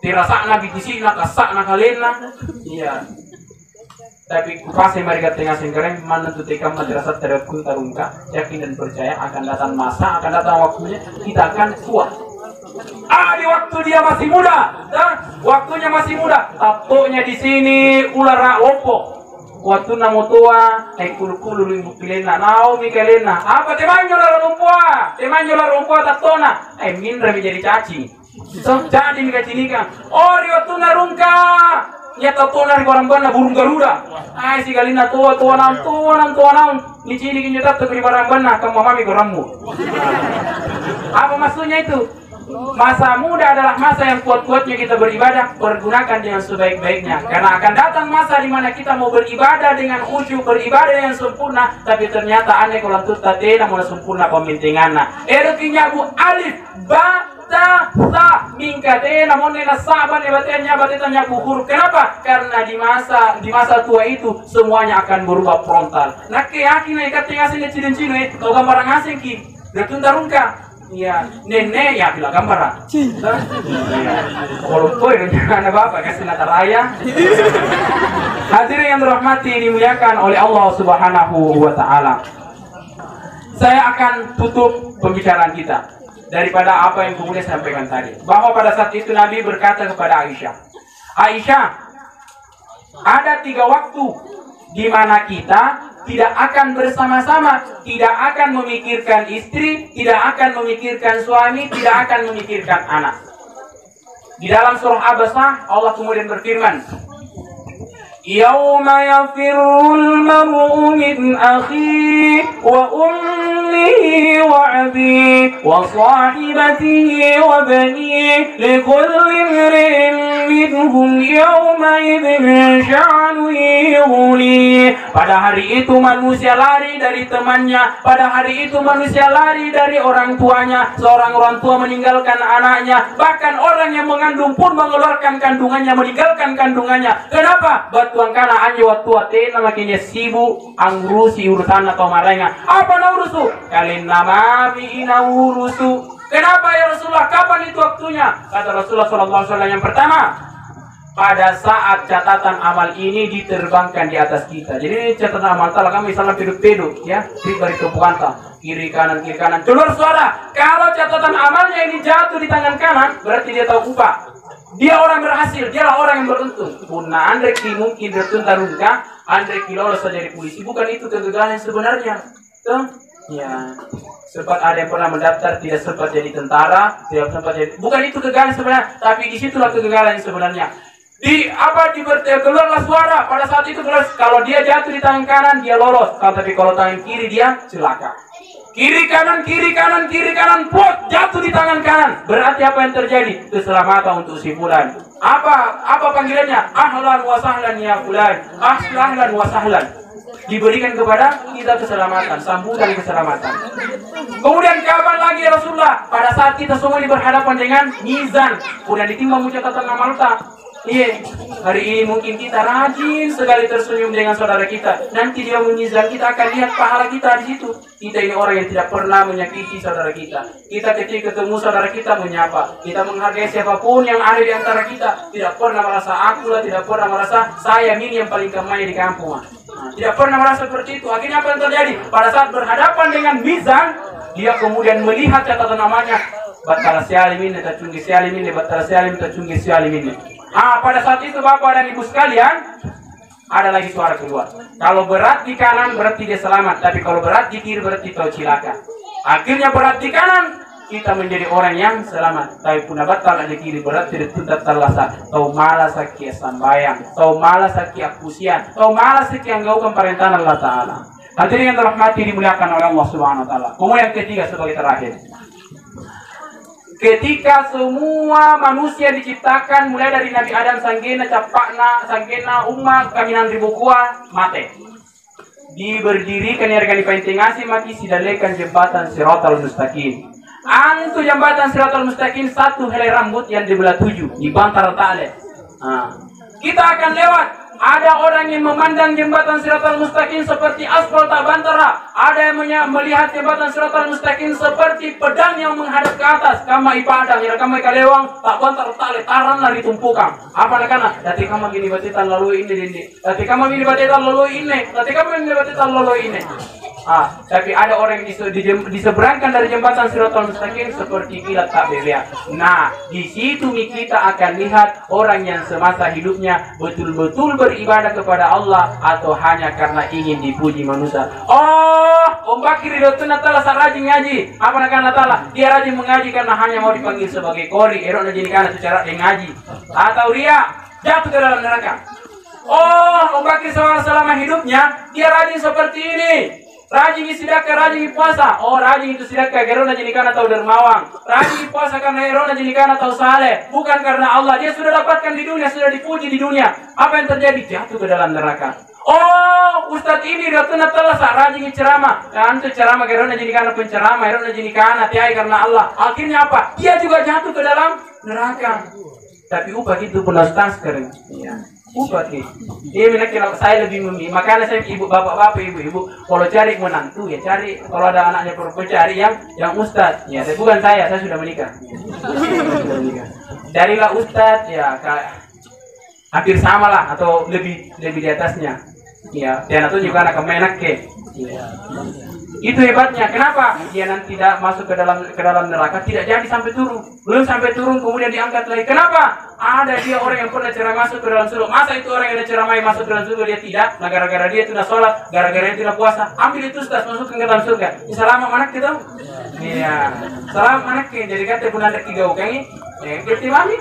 Speaker 1: tirasana bitisina kasakna kalena. Iya. Tapi kupasai mereka tengah singkaren mana tuh tekam madrasah terapun tarungka, yakin dan percaya akan datang masa, akan datang waktunya kita akan kuat. Di waktu dia masih muda, waktunya masih muda. Tatonya di sini ular lompok. Waktu namu tua, kulu limbu pilena, nau mikalena. Apa temanyo la lumpua tatona. Mindra menjadi cacing. So jadi mikacinika. Di waktu narungka. Ya tatona di orang bana burung garuda. Si galina tua naun. Ni cini kinyo tato di orang bana kamu mami gorammu. Apa maksudnya itu? Masa muda adalah masa yang kuat-kuatnya kita beribadah, pergunakan dengan sebaik-baiknya. Karena akan datang masa di mana kita mau beribadah dengan khusyuk, beribadah yang sempurna, tapi ternyata aneh kalau tuh tatena mau sempurna pembintinganna. Erokinya bu alif ba ta sa mingkatena mau nena saban ebatenya batetanya bu huruf. Kenapa? Karena di masa tua itu semuanya akan berubah frontal. Nah keyakinan ikat tengah sini cidin-cidin, kau gambaran asing ki, bertuntarungka. Iya, nenek ya bilang gambar. Kalau koi jangan apa kasih nata raya. Hadirin yang dirahmati dimuliakan oleh Allah Subhanahu wa Ta'ala. Saya akan tutup pembicaraan kita daripada apa yang kemudian sampaikan tadi. Bahwa pada saat itu Nabi berkata kepada Aisyah, ada 3 waktu di mana kita tidak akan bersama-sama, tidak akan memikirkan istri, tidak akan memikirkan suami, tidak akan memikirkan anak. Di dalam surah Abasa Allah kemudian berfirman, Yauma yafirrul mar'u min akhihi wa ummihi wa abihi wa sahibatihi wa banihi likulli imrin minhum yawma idzin sya'nu yughni. Pada hari itu manusia lari dari temannya, pada hari itu manusia lari dari orang tuanya. Seorang orang tua meninggalkan anaknya, bahkan orang yang mengandung pun mengeluarkan kandungannya, meninggalkan kandungannya. Kenapa? Batuang kana anjo waktu atena makinnya sibuk angrusi urusan atau marenga. Apa na urusu? Kalian nama ina urusu. Kenapa ya Rasulullah? Kapan itu waktunya? Kata Rasulullah SAW yang pertama, pada saat catatan amal ini diterbangkan di atas kita. Jadi catatan amal kalau kami misalnya peduk-peduk ya, diberi tumpukan kiri kanan. Keluar suara. Kalau catatan amalnya ini jatuh di tangan kanan, berarti dia tahu upah. Dia orang berhasil, dialah orang yang beruntung. Puna Andre ki mungkin bertuntarungka, Andre ki lolos jadi polisi. Bukan itu kegagalan sebenarnya. Tuh, ya. Sempat ada yang pernah mendaftar, tidak sempat jadi tentara, tidak sempat jadi. Bukan itu kegagalan sebenarnya, tapi disitulah kegagalan yang sebenarnya. Keluarlah suara pada saat itu keluar. Kalau dia jatuh di tangan kanan, dia lolos. Tapi kalau tangan kiri dia celaka. Kiri kanan, pot jatuh di tangan kanan. Berarti apa yang terjadi? Keselamatan untuk si fulan. Apa panggilannya? Ahlan wa sahlan ya fulan. Ahlan wa sahlan. Diberikan kepada kita keselamatan, sambutan keselamatan. Kemudian kapan lagi ya Rasulullah? Pada saat kita semua berhadapan dengan mizan, kemudian ditimbang catatan amal kita. Iya, hari ini mungkin kita rajin sekali tersenyum dengan saudara kita. Nanti dia mengizan, kita akan lihat pahala kita di situ. Kita ini orang yang tidak pernah menyakiti saudara kita. Kita ketika ketemu saudara kita menyapa. Kita menghargai siapapun yang ada di antara kita. Tidak pernah merasa akulah, tidak pernah merasa saya ini yang paling kemanya di kampung. Tidak pernah merasa seperti itu. Akhirnya apa yang terjadi? Pada saat berhadapan dengan mizan, dia kemudian melihat catatan namanya. Batala sialimin, tacunggi sialimin, batala sialim, tacunggi sialimin. Pada saat itu Bapak dan Ibu sekalian, ada lagi suara keluar. Kalau berat di kanan berarti dia selamat, tapi kalau berat di kiri berarti tahu cilaka. Akhirnya berat di kanan, kita menjadi orang yang selamat. Tapi pun batal di kiri berarti tidak terlasa. Tahu malas sakit sambayang, tahu malas sakit akusian, tahu malas sakit yang gaukan perintah Allah Taala. Hadirin yang terhormati dimuliakan oleh Allah Subhanahu Wa Taala. Kemudian yang ketiga sebagai terakhir. Ketika semua manusia diciptakan mulai dari Nabi Adam sanggena capakna sanggena umat kaminan ribu kuah mate. Diberdirikan yargani pentingasi maki sidalekan jembatan Siratal Mustaqim. Antu jembatan Siratal Mustaqim satu helai rambut yang dibelah 7 di bantar tale. Kita akan lewat. Ada orang yang memandang jembatan Siratal Mustaqim seperti aspal tak bantara. Ada yang melihat jembatan Siratal Mustaqim seperti pedang yang menghadap ke atas. Kama ipadang, ya kama ikalewang, tak bantar tak letaran lah ditumpukan. Apa nakana? Dati kama gini batitan lalu ini. Dati kama gini batitan lalu ini. Dati kama gini batitan lalu ini. Tapi ada orang yang diseberangkan dari jembatan Siratal Mustaqim seperti kilat tak bebek. Nah, di situ kita akan lihat orang yang semasa hidupnya betul-betul beribadah kepada Allah atau hanya karena ingin dipuji manusia. Om Bakir itu natala rajin ngaji. Apa nak natala? Dia rajin mengaji karena hanya mau dipanggil sebagai kori. Erok jadi karena secara ngaji. Atau dia jatuh ke dalam neraka. Om Bakir selama hidupnya dia rajin seperti ini. Rajin sedekah, rajin puasa. Rajin itu sedekah karena jadi karena tahu dermawan. Rajin puasa karena karena jadi karena tahu saleh. Bukan karena Allah. Dia sudah dapatkan di dunia, sudah dipuji di dunia. Apa yang terjadi? Jatuh ke dalam neraka. Ustadz ini datang telah rajin ceramah. Antu ceramah karena jadi karena penceramah, karena jadi karena tiai karena Allah. Akhirnya apa? Dia juga jatuh ke dalam neraka. Tapi upah itu penas keren. Ya. Upati, dia bilang kalau saya lebih memilih, makanya saya bapak-bapak, ibu-ibu, kalau cari menantu ya cari, kalau ada anaknya perempuan cari yang ustad, ya, tapi bukan saya sudah menikah. Carilah ustad, ya, hampir sama lah atau lebih di atasnya, ya, dan itu juga anak kemenak ke. Itu hebatnya. Kenapa? Dia nanti tidak masuk ke dalam neraka, tidak jadi sampai turun. Belum sampai turun kemudian diangkat lagi. Kenapa? Ada dia orang yang pernah ceramah masuk ke dalam surga. Masa itu orang yang ada ceramah masuk ke dalam surga dia tidak? Nah, gara-gara dia tidak sholat, gara-gara dia tidak puasa, ambil itu ustaz masuk ke dalam surga. Salam anak kita. Iya. Salam anak kita. Jadi kata pun ada 3 ukangi. Kita mami.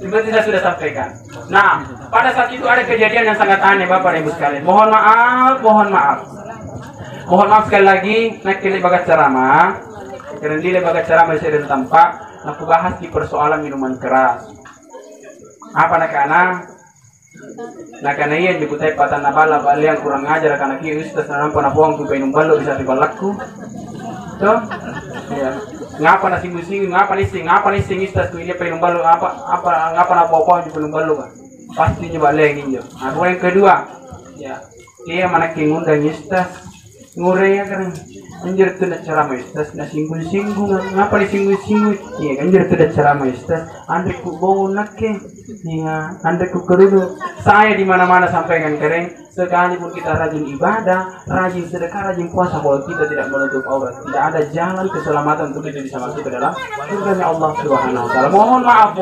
Speaker 1: Seperti saya sudah sampaikan. Nah, pada saat itu ada kejadian yang sangat aneh Bapak dan Ibu sekalian. Mohon maaf. Mohon maaf sekali lagi, nak kili bagat ceramah. Karena dia bagat ceramah saya dan tampak, aku bahas di persoalan minuman keras. Apa nakana? Nakana iya dibutai patan nabala bali yang kurang ajar karena kiri ustaz nampak nabuang tu minum balu bisa dibalakku. Tuh, ya. Ngapa nasi musing, ngapa nih sing ustaz tu ini minum balu ngapa nabuang tu minum balu kan? Pasti nyoba lagi jo. Nah, yang kedua, ya dia mana ngundang ustaz. Ngurenya kan anjir tuh ceramah ustaz na singgung ngapa disinggung iya anjir tuh ceramah ustaz andre ku bawa nakke iya andre ku kerudu saya di mana-mana sampaikan kering sekalipun kita rajin ibadah rajin sedekah rajin puasa kalau kita tidak menutup aurat tidak ada jalan keselamatan untuk kita bisa masuk ke dalam surga Allah Subhanahu wa taala. Mohon maaf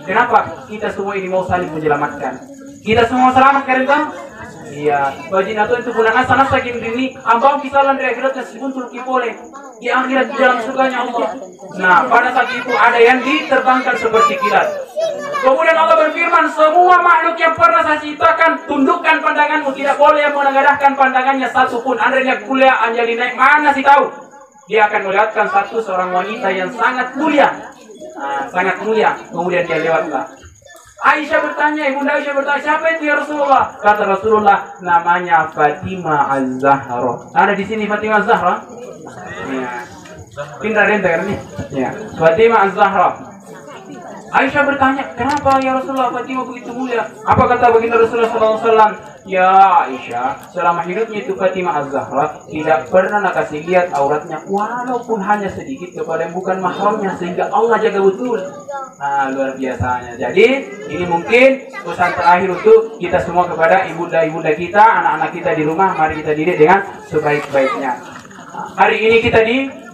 Speaker 1: kenapa kita semua ini mau saling menyelamatkan, kita semua selamat kering kan. Iya, bajin atau itu pulang asal saking dini, ambang kisalan dari akhiratnya sebuntul kipole di akhirat di dalam surganya Allah. Nah, pada saat itu ada yang diterbangkan seperti kilat. Kemudian Allah berfirman, semua makhluk yang pernah saya ciptakan, tundukkan pandanganmu, tidak boleh yang menengadahkan pandangannya satupun. Andainya kuliah anjali naik mana sih tahu? Dia akan melihatkan seorang wanita yang sangat mulia, sangat mulia. Kemudian dia lewatlah. Aisyah bertanya, Ibunda Aisyah bertanya, siapa itu ya Rasulullah? Kata Rasulullah, namanya Fatimah Az-Zahra. Ada di sini Fatimah Az-Zahra? Ya. Pindah renter nih. Ya. Fatimah Az-Zahra. Aisyah bertanya, kenapa ya Rasulullah Fatimah begitu mulia? Apa kata baginda Rasulullah SAW? Ya Aisyah, selama hidupnya itu Fatimah Az-Zahra tidak pernah nak kasih lihat auratnya walaupun hanya sedikit kepada yang bukan mahramnya, sehingga Allah jaga betul. Nah, luar biasanya. Jadi ini mungkin pesan terakhir untuk kita semua kepada ibunda-ibunda kita, anak-anak kita di rumah. Mari kita didik dengan sebaik-baiknya. Hari ini kita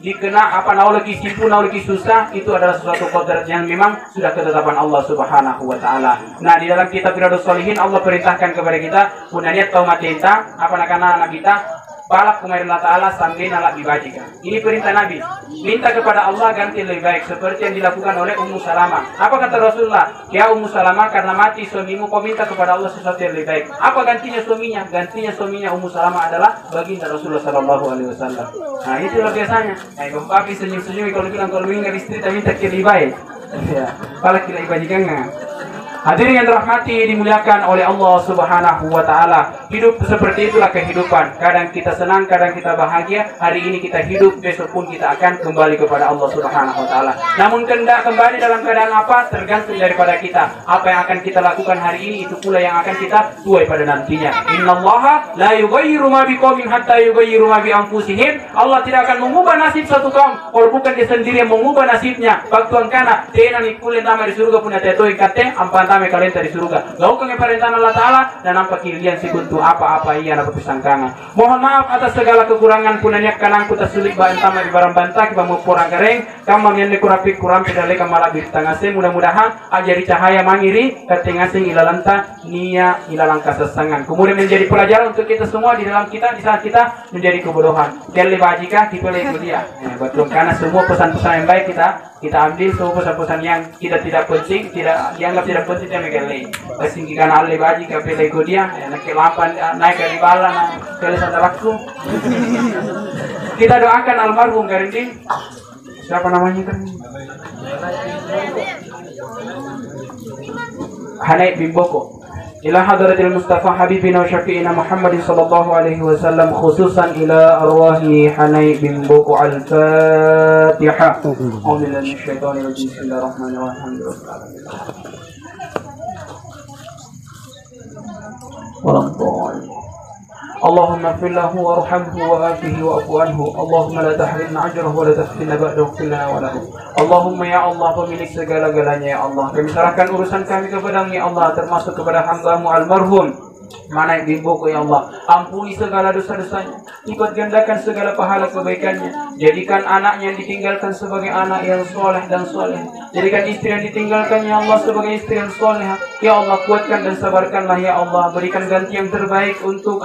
Speaker 1: dikena lagi simpu, lagi susah, itu adalah sesuatu qadar yang memang sudah ketetapan Allah Subhanahu wa taala. Nah, di dalam kitab Riyadhus Shalihin Allah perintahkan kepada kita punaniat taumat tinta anak-anak kita balak kemarin Allah Ta'ala sambil nalak dibajikan. Ini perintah Nabi. Minta kepada Allah ganti lebih baik seperti yang dilakukan oleh Ummu Salamah. Apa kata Rasulullah? Ya Ummu Salamah, karena mati suamimu kau minta kepada Allah sesuatu yang lebih baik. Apa gantinya suaminya? Gantinya suaminya Ummu Salamah adalah baginda Rasulullah SAW. Nah, itu luar biasanya. Nah, papi senyum-senyum kalau bilang kalau mengingat istri tak minta lebih baik. Ya, balak kita dibajikan. Hadirin yang dirahmati, dimuliakan oleh Allah Subhanahu wa taala. Hidup seperti itulah kehidupan. Kadang kita senang, kadang kita bahagia. Hari ini kita hidup, besok pun kita akan kembali kepada Allah Subhanahu wa taala. Namun hendak kembali dalam keadaan apa? Tergantung daripada kita. Apa yang akan kita lakukan hari ini, itu pula yang akan kita tuai pada nantinya. Innallaha la yughayyiru ma biqaumin hatta yughayyiru ma bi anfusihim. Allah tidak akan mengubah nasib satu kaum kalau bukan dia sendiri yang mengubah nasibnya. Waktu angkana tena ni kulen tama di surga punya tetoi kate ampan tame kalian di surga. Lakukan perintah Allah Ta'ala dan nampak kalian si kuntu apa-apa ia dapat pisangkangan. Mohon maaf atas segala kekurangan punanya kanangku tersulit bahan tama di barang bantak bamu porang gareng kamam yang nekurapi kuram pedale kamala di tengah se mudah-mudahan ajari cahaya mangiri ketengasing ilalanta nia ilalang kasesangan. Kemudian menjadi pelajaran untuk kita semua di dalam kita di saat kita menjadi kebodohan. Kali bajika dipilih dia. Betul, karena semua pesan-pesan yang baik kita ambil, semua pesan-pesan yang kita tidak penting, tidak dianggap tidak penting yang megalai. Pasinggikan alih baji ke pilih dia, nak kelapan naik dari bala, kali sada laku. Kita doakan almarhum Karindin. Siapa namanya kan? Hanai Bimboko. إلى حضرة المصطفى حبيبنا وشفيعنا محمد صلى الله عليه وسلم خصوصا إلى أرواح حني بن بوكو الفاتحة. أعوذ بالله من الشيطان الرجيم. بسم الله الرحمن الرحيم. اللهم اغفر له وارحمه وآفه وأعف عنه. اللهم لا تحرمنا أجره ولا تفتنا بعده اغفر لنا وله. Allahumma ya Allah, pemilik segala-galanya ya Allah, kami serahkan urusan kami kepadamu ya Allah, termasuk kepada hamba-Mu almarhum Manai Bimboko ya Allah. Ampuni segala dosa-dosanya, lipat gandakan segala pahala kebaikannya. Jadikan anaknya yang ditinggalkan sebagai anak yang soleh dan soleh. Jadikan istri yang ditinggalkan ya Allah sebagai istri yang soleh. Ya Allah, kuatkan dan sabarkanlah ya Allah. Berikan ganti yang terbaik untuk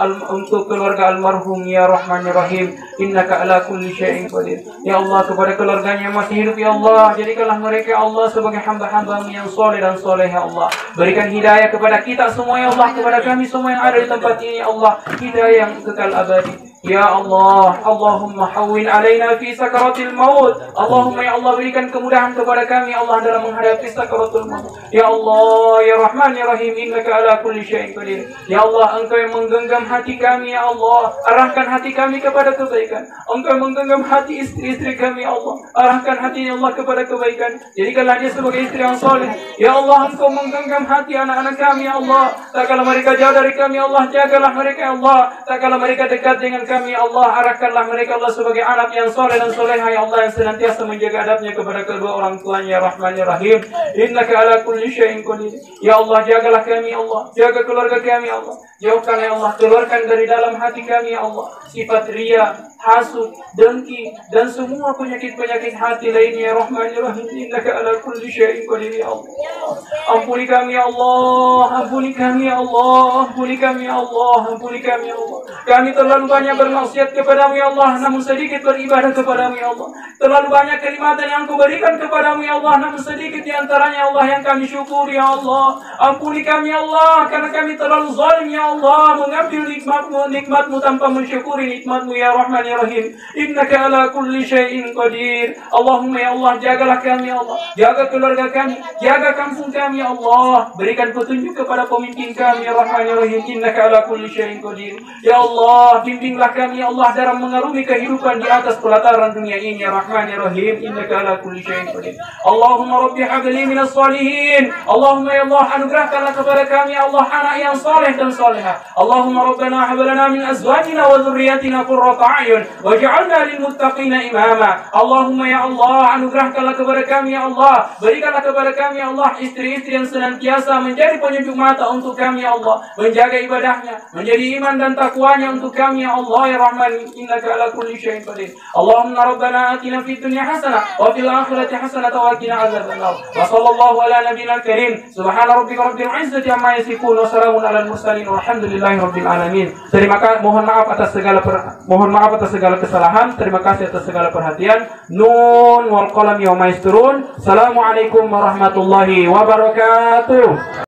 Speaker 1: keluarga almarhum ya Rahman ya Rahim. Innaka ala kulli syai'in qadir. Ya Allah, kepada keluarganya yang masih hidup ya Allah, jadikanlah mereka ya Allah sebagai hamba-hamba-Mu yang soleh dan soleh ya Allah. Berikan hidayah kepada kita semua ya Allah, kepada kami semua yang ada di tempat ini ya Allah, hidayah yang kekal abadi. Ya Allah, Allahumma hawwin alaina fi sakaratil maut. Allahumma ya Allah, berikan kemudahan kepada kami ya Allah dalam menghadapi sakaratul maut. Ya Allah, ya Rahman ya Rahim, innaka ala kulli syai'in qadir. Ya Allah, Engkau yang menggenggam hati kami ya Allah, arahkan hati kami kepada kebaikan. Engkau menggenggam hati istri-istri kami ya Allah, arahkan hati ya Allah kepada kebaikan. Jadikanlah dia sebagai istri yang soleh. Ya Allah, Engkau menggenggam hati anak-anak kami ya Allah. Tak kala mereka jauh dari kami ya Allah, jagalah mereka ya Allah. Tak kala mereka dekat dengan kami ya Allah, arahkanlah mereka Allah sebagai anak yang soleh dan solehah ya Allah, yang senantiasa menjaga adabnya kepada kedua orang tuanya ya Rahman ya Rahim. Innaka ala kulli syai'in qadir. Ya Allah, jagalah kami ya Allah, jaga keluarga kami ya Allah. Jauhkan ya Allah, keluarkan dari dalam hati kami ya Allah sifat ria, hasud, dengki dan semua penyakit-penyakit hati lainnya ya Rahman ya Rahim. Innaka ala kulli syai'in qadir ya Allah. Ampuni kami ya Allah, ampuni kami ya Allah, ampuni kami ya Allah, ampuni kami ya Allah. Kami terlalu banyak bermaksiat kepadamu ya Allah, namun sedikit beribadah kepadamu ya Allah. Terlalu banyak kenikmatan yang Kau berikan kepadamu ya Allah, namun sedikit diantaranya ya Allah yang kami syukuri ya Allah. Ampuni kami ya Allah, karena kami terlalu zalim ya ya Allah mengambil nikmatmu tanpa mensyukuri nikmatmu ya Rahman ya Rahim. Innaka ala kulli syai'in qadir. Allahumma ya Allah, jagalah kami ya Allah, jaga keluarga kami, jaga kampung kami ya Allah. Berikan petunjuk kepada pemimpin kami ya Rahman ya Rahim. Innaka ala kulli syai'in qadir. Ya Allah, bimbinglah kami ya Allah dalam mengarungi kehidupan di atas pelataran dunia ini ya Rahman ya Rahim. Innaka ala kulli syai'in qadir. Allahumma rabbi habli minas salihin. Allahumma ya Allah, anugerahkanlah kepada kami ya Allah anak yang saleh dan salehah. Allahumma rabbana hab lana min azwajina wa dhurriyyatina qurrata a'yun waj'alna lil muttaqina imama. Allahumma ya Allah, anugerahkanlah kepada kami ya Allah, berikanlah kepada kami ya Allah istri-istri yang senantiasa menjadi penyejuk mata untuk kami ya Allah, menjaga ibadahnya, menjadi iman dan takwanya untuk kami ya Allah ya Rahman. Innaka ala kulli syai'in qadir. Allahumma rabbana atina fid dunya hasanah wa fil akhirati hasanah wa qina adzabannar. Wa sallallahu ala nabiyyil karim. Subhana rabbika rabbil izzati amma yasifun wa salamun alal mursalin walhamdulillahi rabbil alamin. Terima kasih, mohon maaf atas segala kesalahan. Terima kasih atas segala perhatian. Nun wal qalam yawma yasturun. Assalamualaikum warahmatullahi wabarakatuh.